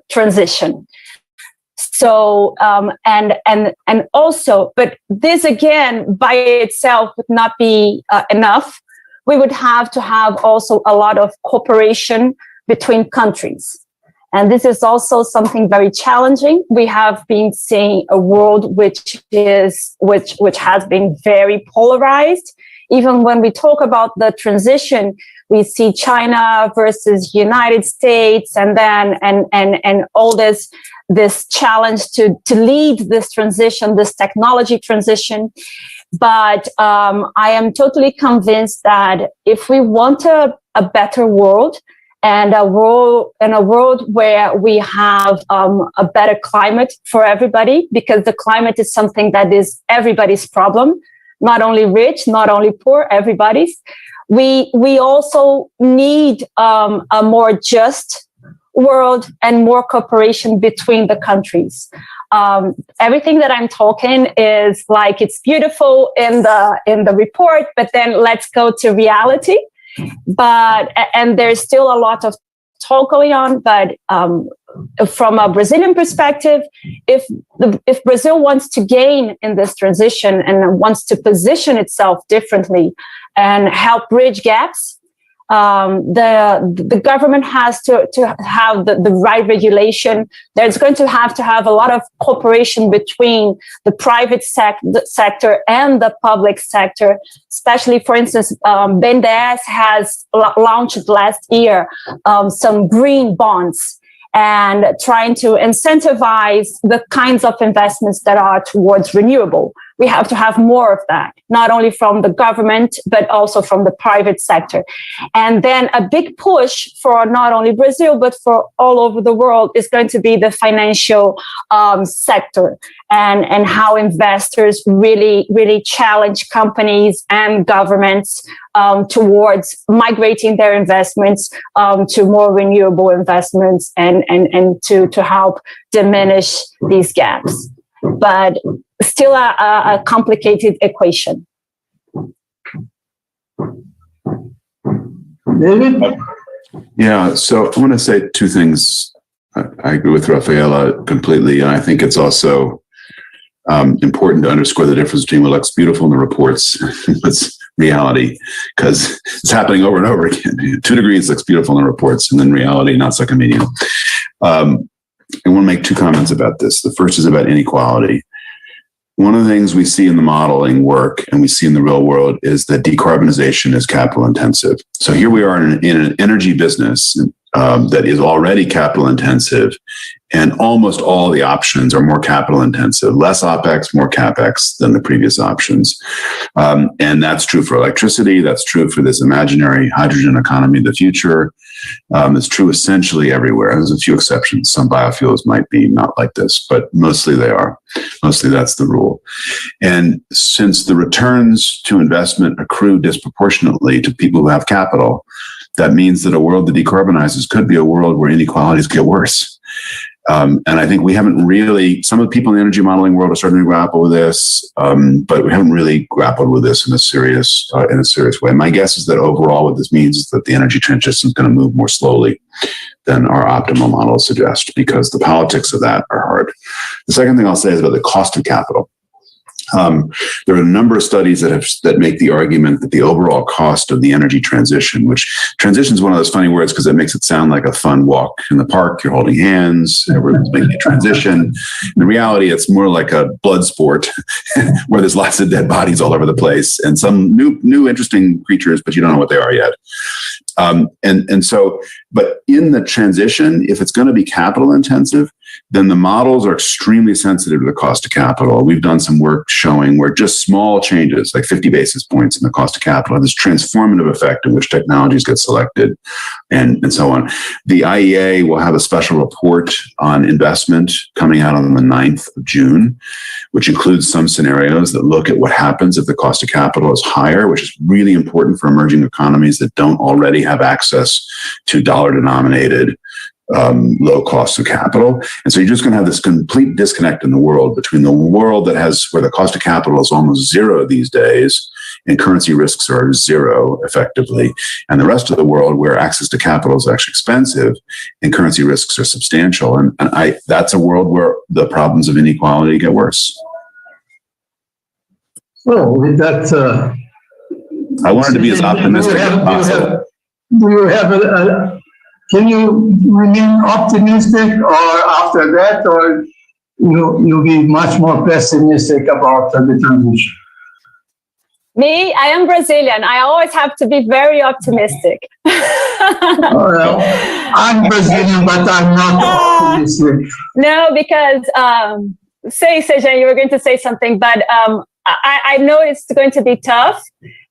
transition. So, and also, but this again by itself would not be enough. We would have to have also a lot of cooperation between countries. And this is also something very challenging. We have been seeing a world which has been very polarized. Even when we talk about the transition, we see China versus United States, and then and all this challenge to lead this transition, this technology transition. But I am totally convinced that if we want a better world, and a world where we have a better climate for everybody, because the climate is something that is everybody's problem, not only rich, not only poor, everybody's. We also need a more just world and more cooperation between the countries. Everything that I'm talking is like it's beautiful in the report, but then let's go to reality. And there's still a lot of talk going on, but from a Brazilian perspective, if Brazil wants to gain in this transition and wants to position itself differently and help bridge gaps, the government has to have the right regulation. There's going to have a lot of cooperation between the private sector and the public sector, especially, for instance, Guedes has launched last year some green bonds and trying to incentivize the kinds of investments that are towards renewable. We have to have more of that, not only from the government, but also from the private sector. And then a big push for not only Brazil, but for all over the world is going to be the financial sector and how investors really challenge companies and governments towards migrating their investments to more renewable investments and to help diminish these gaps. But still a complicated equation. David? Yeah, so I want to say two things. I agree with Rafaela completely, and I think it's also important to underscore the difference between what looks beautiful in the reports and what's reality, because it's happening over and over again. 2 degrees looks beautiful in the reports, and then reality, not so convenient. I want to make 2 comments about this. The first is about inequality. One of the things we see in the modeling work and we see in the real world is that decarbonization is capital intensive. So here we are in an energy business, that is already capital intensive, and almost all the options are more capital intensive, less OPEX, more CAPEX than the previous options. And that's true for electricity. That's true for this imaginary hydrogen economy of the future. It's true essentially everywhere. There's a few exceptions. Some biofuels might be not like this, but mostly they are. Mostly that's the rule. And since the returns to investment accrue disproportionately to people who have capital, that means that a world that decarbonizes could be a world where inequalities get worse. And I think we haven't really, some of the people in the energy modeling world are starting to grapple with this, but we haven't really grappled with this in a serious way. My guess is that overall what this means is that the energy transition is going to move more slowly than our optimal models suggest, because the politics of that are hard. The second thing I'll say is about the cost of capital. There are a number of studies that make the argument that the overall cost of the energy transition, which transition is one of those funny words because it makes it sound like a fun walk in the park, you're holding hands, everyone's making a transition. In reality, it's more like a blood sport where there's lots of dead bodies all over the place and some new interesting creatures, but you don't know what they are yet. But in the transition, if it's going to be capital intensive, then the models are extremely sensitive to the cost of capital. We've done some work showing where just small changes, like 50 basis points in the cost of capital, have this transformative effect in which technologies get selected and so on. The IEA will have a special report on investment coming out on the 9th of June, which includes some scenarios that look at what happens if the cost of capital is higher, which is really important for emerging economies that don't already have access to dollar-denominated low cost of capital. And so you're just going to have this complete disconnect in the world between the world that has, where the cost of capital is almost zero these days and currency risks are zero effectively, and the rest of the world where access to capital is actually expensive and currency risks are substantial. And that's a world where the problems of inequality get worse. So with that, I wanted to be as optimistic as possible. Can you remain optimistic, or after that, or you'll be much more pessimistic about the transition? Me, I am Brazilian. I always have to be very optimistic. Well, I'm Brazilian, but I'm not optimistic. No, because, Segen, you were going to say something, but I know it's going to be tough.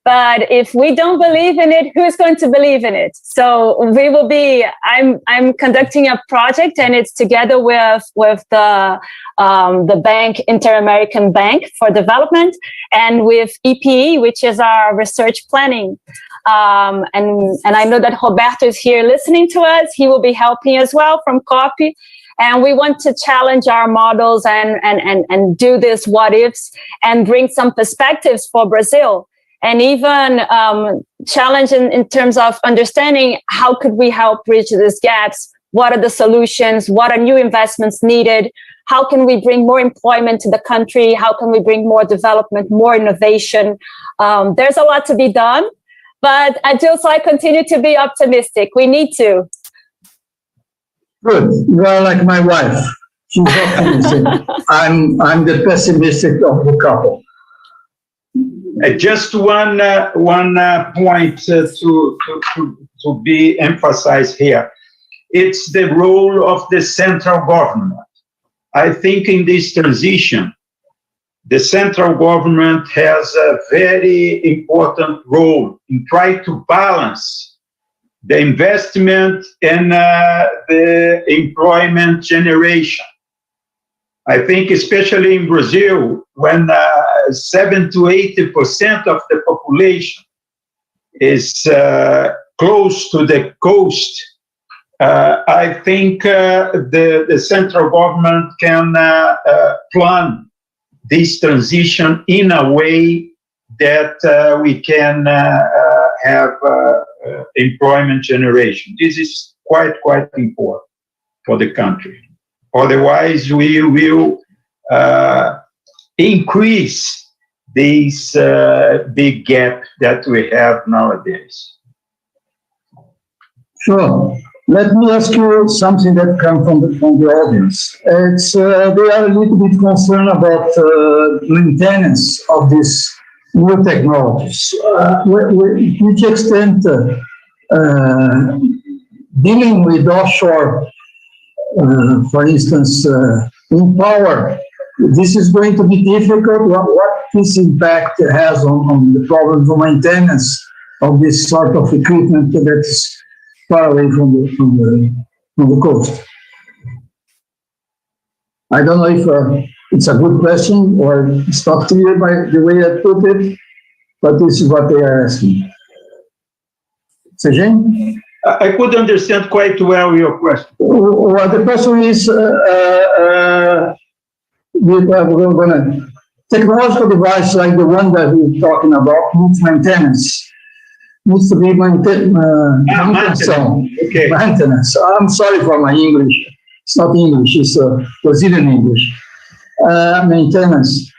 But if we don't believe in it, who's going to believe in it? So we will be. I'm conducting a project, and it's together with the bank, Inter-American Bank for Development, and with EPE, which is our research planning. And I know that Roberto is here listening to us. He will be helping as well from COPY. And we want to challenge our models and do this what ifs and bring some perspectives for Brazil. And even challenge in terms of understanding how could we help bridge these gaps? What are the solutions? What are new investments needed? How can we bring more employment to the country? How can we bring more development, more innovation? There's a lot to be done, but Adilson, I continue to be optimistic. We need to. Good. You are like my wife. She's optimistic. I'm the pessimistic of the couple. Just one point to be emphasized here. It's the role of the central government. I think in this transition, the central government has a very important role in trying to balance the investment and the employment generation. I think especially in Brazil, when 7 to 80% of the population is close to the coast, I think the central government can plan this transition in a way that we can have employment generation. This is quite important for the country. Otherwise, we will increase this big gap that we have nowadays. Sure. Let me ask you something that comes from the audience. It's they are a little bit concerned about maintenance of these new technologies. To which extent dealing with offshore, for instance, in power, this is going to be difficult. What this impact has on the problems of maintenance of this sort of equipment that's far away from the coast? I don't know if it's a good question or it's not clear by the way I put it, but this is what they are asking. Segen? I could understand quite well your question. Well, the question is, we're going to technological device like the one that we're talking about needs maintenance. Needs to be maintenance. Okay. Maintenance. I'm sorry for my English. It's not English. It's Brazilian English. Maintenance.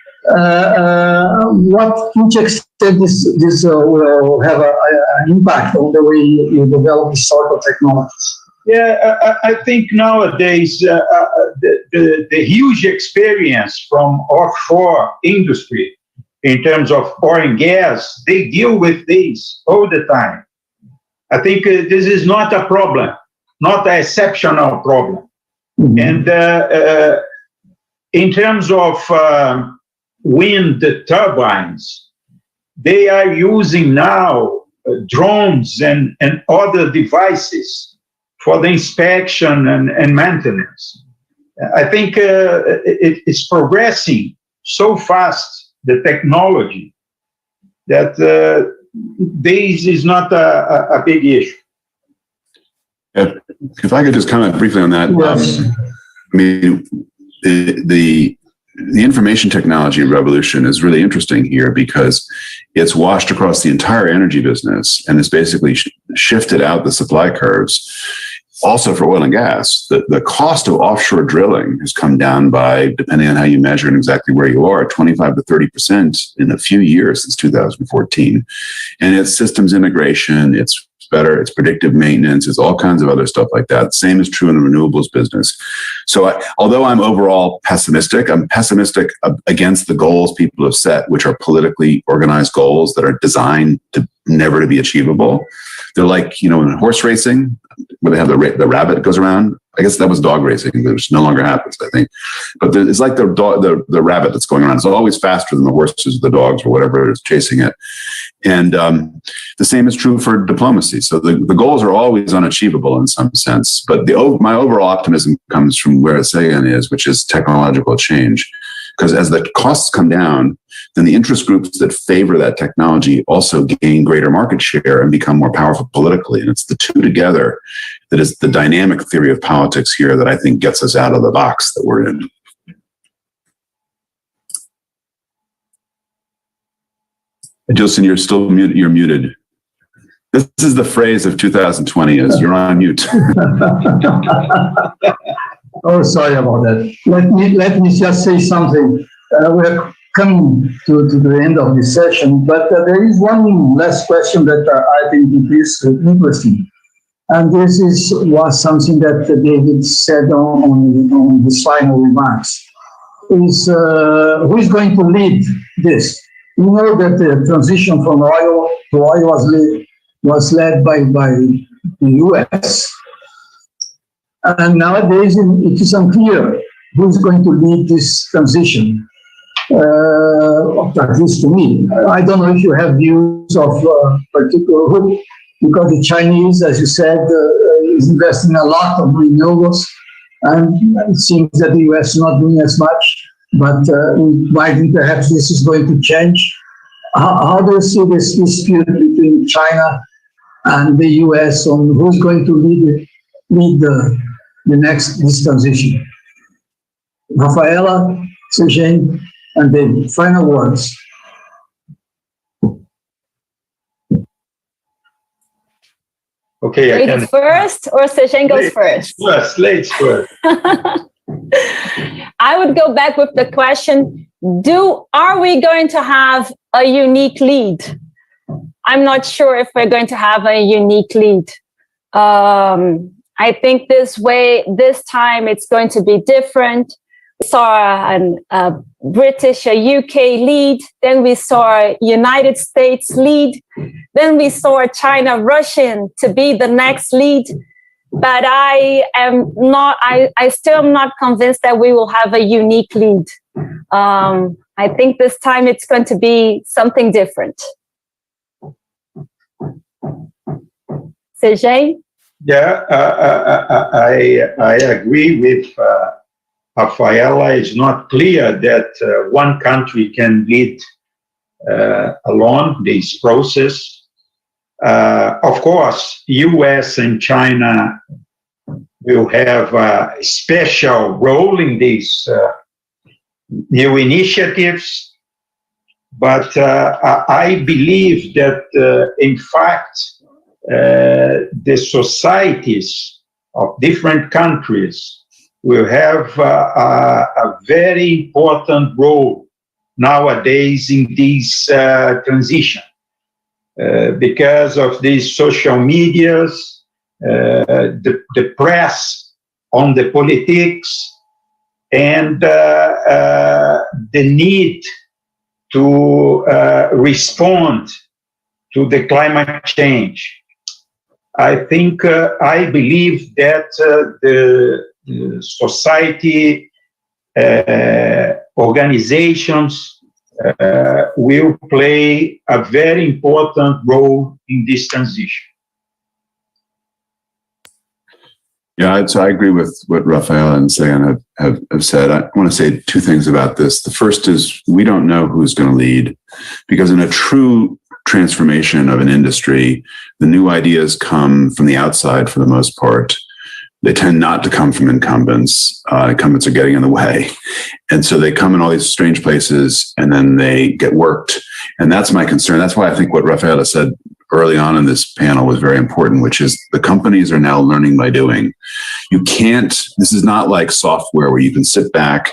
Which extent this will have an impact on the way you develop this sort of technologies? Yeah, I think nowadays the huge experience from offshore industry in terms of oil and gas, they deal with this all the time. I think this is not a problem, not an exceptional problem. Mm-hmm. And in terms of wind turbines, they are using now drones and other devices for the inspection and maintenance. I think it's progressing so fast, the technology, that this is not a big issue. If I could just comment briefly on that. Yes. I mean, the information technology revolution is really interesting here because it's washed across the entire energy business and it's basically shifted out the supply curves. Also for oil and gas, the cost of offshore drilling has come down by, depending on how you measure and exactly where you are, 25 to 30% in a few years since 2014. And it's systems integration, it's better, it's predictive maintenance, it's all kinds of other stuff like that. Same is true in the renewables business. So although I'm overall pessimistic, I'm pessimistic against the goals people have set, which are politically organized goals that are designed to never to be achievable. They're like, in horse racing, where they have the rabbit that goes around. I guess that was dog racing, which no longer happens, I think. But it's like the rabbit that's going around. It's always faster than the horses or the dogs or whatever is chasing it. And the same is true for diplomacy. So the goals are always unachievable in some sense. But my overall optimism comes from where Segen is, which is technological change. Because as the costs come down, then the interest groups that favor that technology also gain greater market share and become more powerful politically. And it's the two together that is the dynamic theory of politics here that I think gets us out of the box that we're in. Adilson, you're still muted. You're muted. This is the phrase of 2020 is you're on mute. Oh, sorry about that. Let me just say something. We're coming to the end of this session, but there is one last question that I think is interesting. And this was something that David said on his final remarks. Is who is going to lead this? You know that the transition from oil to oil was led by the US. And nowadays, it is unclear who is going to lead this transition, at least to me. I don't know if you have views of particular group, because the Chinese, as you said, is investing a lot of renewables, and it seems that the US is not doing as much, but perhaps this is going to change. How do you see this dispute between China and the US on who's going to lead this transition? Rafaela, Segen, and then final words. Okay, Ladies first, or Segen goes first? Ladies first. I would go back with the question, are we going to have a unique lead? I'm not sure if we're going to have a unique lead. I think this time it's going to be different. We saw a British, a UK lead, then we saw United States lead, then we saw China, Russian to be the next lead. but I am not. I still am not convinced that we will have a unique lead. I think this time it's going to be something different. Segen? Yeah, I agree with Rafaela. It's not clear that one country can lead alone this process. Of course, US and China will have a special role in these new initiatives, but I believe that, in fact, the societies of different countries will have a very important role nowadays in this transition because of these social medias, the press on the politics, and the need to respond to the climate change. I think, I believe that the society organizations will play a very important role in this transition. Yeah, so I agree with what Rafaela and Segen have said. I want to say two things about this. The first is we don't know who's going to lead, because in a true transformation of an industry, the new ideas come from the outside for the most part. They tend not to come from incumbents. Incumbents are getting in the way. And so they come in all these strange places and then they get worked. And that's my concern. That's why I think what Rafaela said early on in this panel was very important, which is the companies are now learning by doing. You can't, this is not like software where you can sit back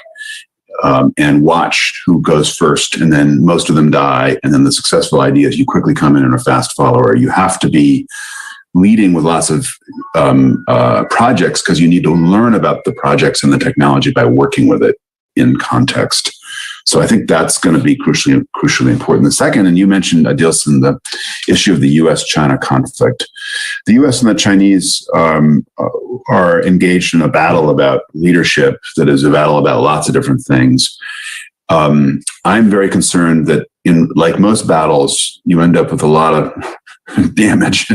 and watch who goes first, and then most of them die, and then the successful ideas, you quickly come in and are a fast follower. You have to be leading with lots of projects, because you need to learn about the projects and the technology by working with it in context. So I think that's going to be crucially important. The second, and you mentioned, Adilson, the issue of the U.S.-China conflict. The U.S. and the Chinese are engaged in a battle about leadership that is a battle about lots of different things. I'm very concerned that, in like most battles, you end up with a lot of damage.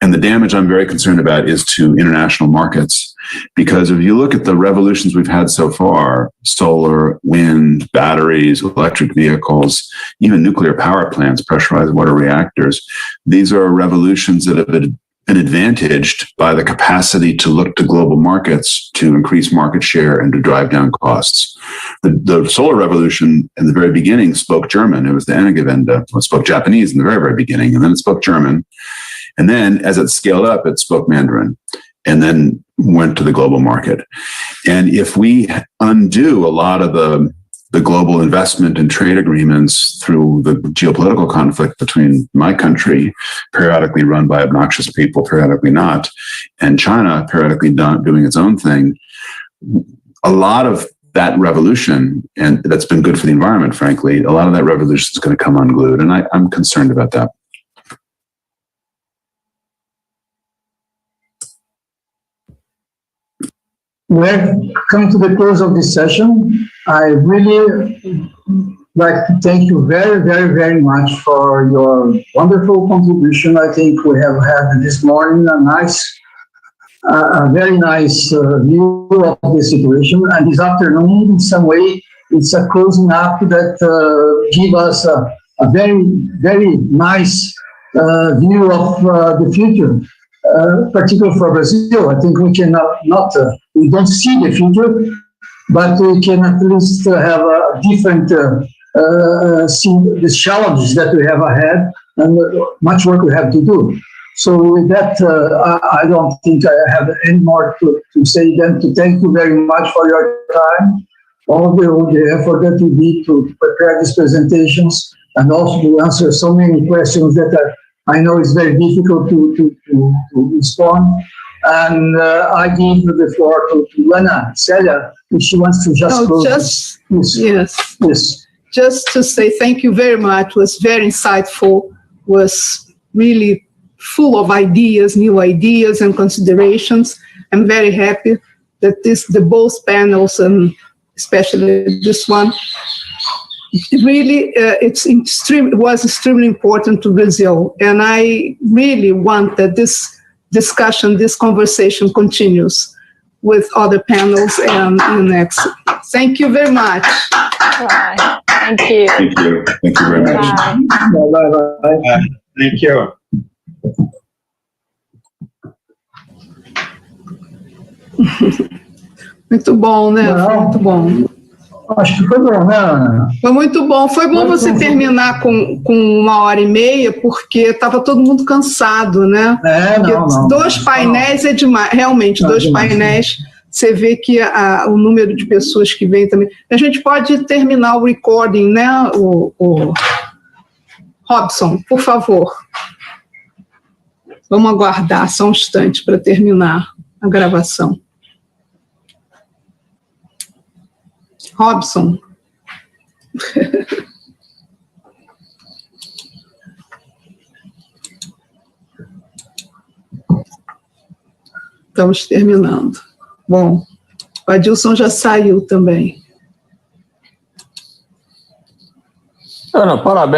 And the damage I'm very concerned about is to international markets, because if you look at the revolutions we've had so far, solar, wind, batteries, electric vehicles, even nuclear power plants, pressurized water reactors, these are revolutions that have been advantaged by the capacity to look to global markets to increase market share and to drive down costs. The solar revolution in the very beginning spoke German. It was the Energiewende. It spoke Japanese in the very, very beginning, and then it spoke German. And then as it scaled up, it spoke Mandarin, and then went to the global market. And if we undo a lot of the global investment and trade agreements through the geopolitical conflict between my country, periodically run by obnoxious people, periodically not, and China, periodically doing its own thing, a lot of that revolution, and that's been good for the environment, frankly, a lot of that revolution is going to come unglued. And I'm concerned about that. We're coming to the close of this session. I really like to thank you very, very, very much for your wonderful contribution. I think we have had this morning a very nice view of the situation, and this afternoon, in some way, it's a closing up that give us a very, very nice view of the future. Particularly for Brazil, I think we cannot we don't see the future, but we can at least have a different see the challenges that we have ahead and much work we have to do. So with that, I don't think I have any more to say than to thank you very much for your time, all the effort that you did to prepare these presentations, and also to answer so many questions that I know it's very difficult to respond. And I give the floor to Ana Celia, if she wants to just close. Yes. Just to say thank you very much. It was very insightful. Was really full of ideas, new ideas and considerations. I'm very happy that the both panels, and especially this one, really, it was extremely important to Brazil. And I really want that this discussion, this conversation continues with other panels and next. Thank you very much. Bye. Thank you. Thank you. Thank you very much. Bye. Bye. Thank you. Muito bom, né? Foi muito bom. Acho que foi bom, né, Ana? Foi muito bom. Foi bom você terminar com 1h30, porque estava todo mundo cansado, né? Não. 2 painéis é demais. Realmente, 2 painéis. Você vê que o número de pessoas que vem também. A gente pode terminar o recording, né, o Robson, por favor. Vamos aguardar só um instante para terminar a gravação. Robson. Estamos terminando. Bom, o Adilson já saiu também. Ana, parabéns.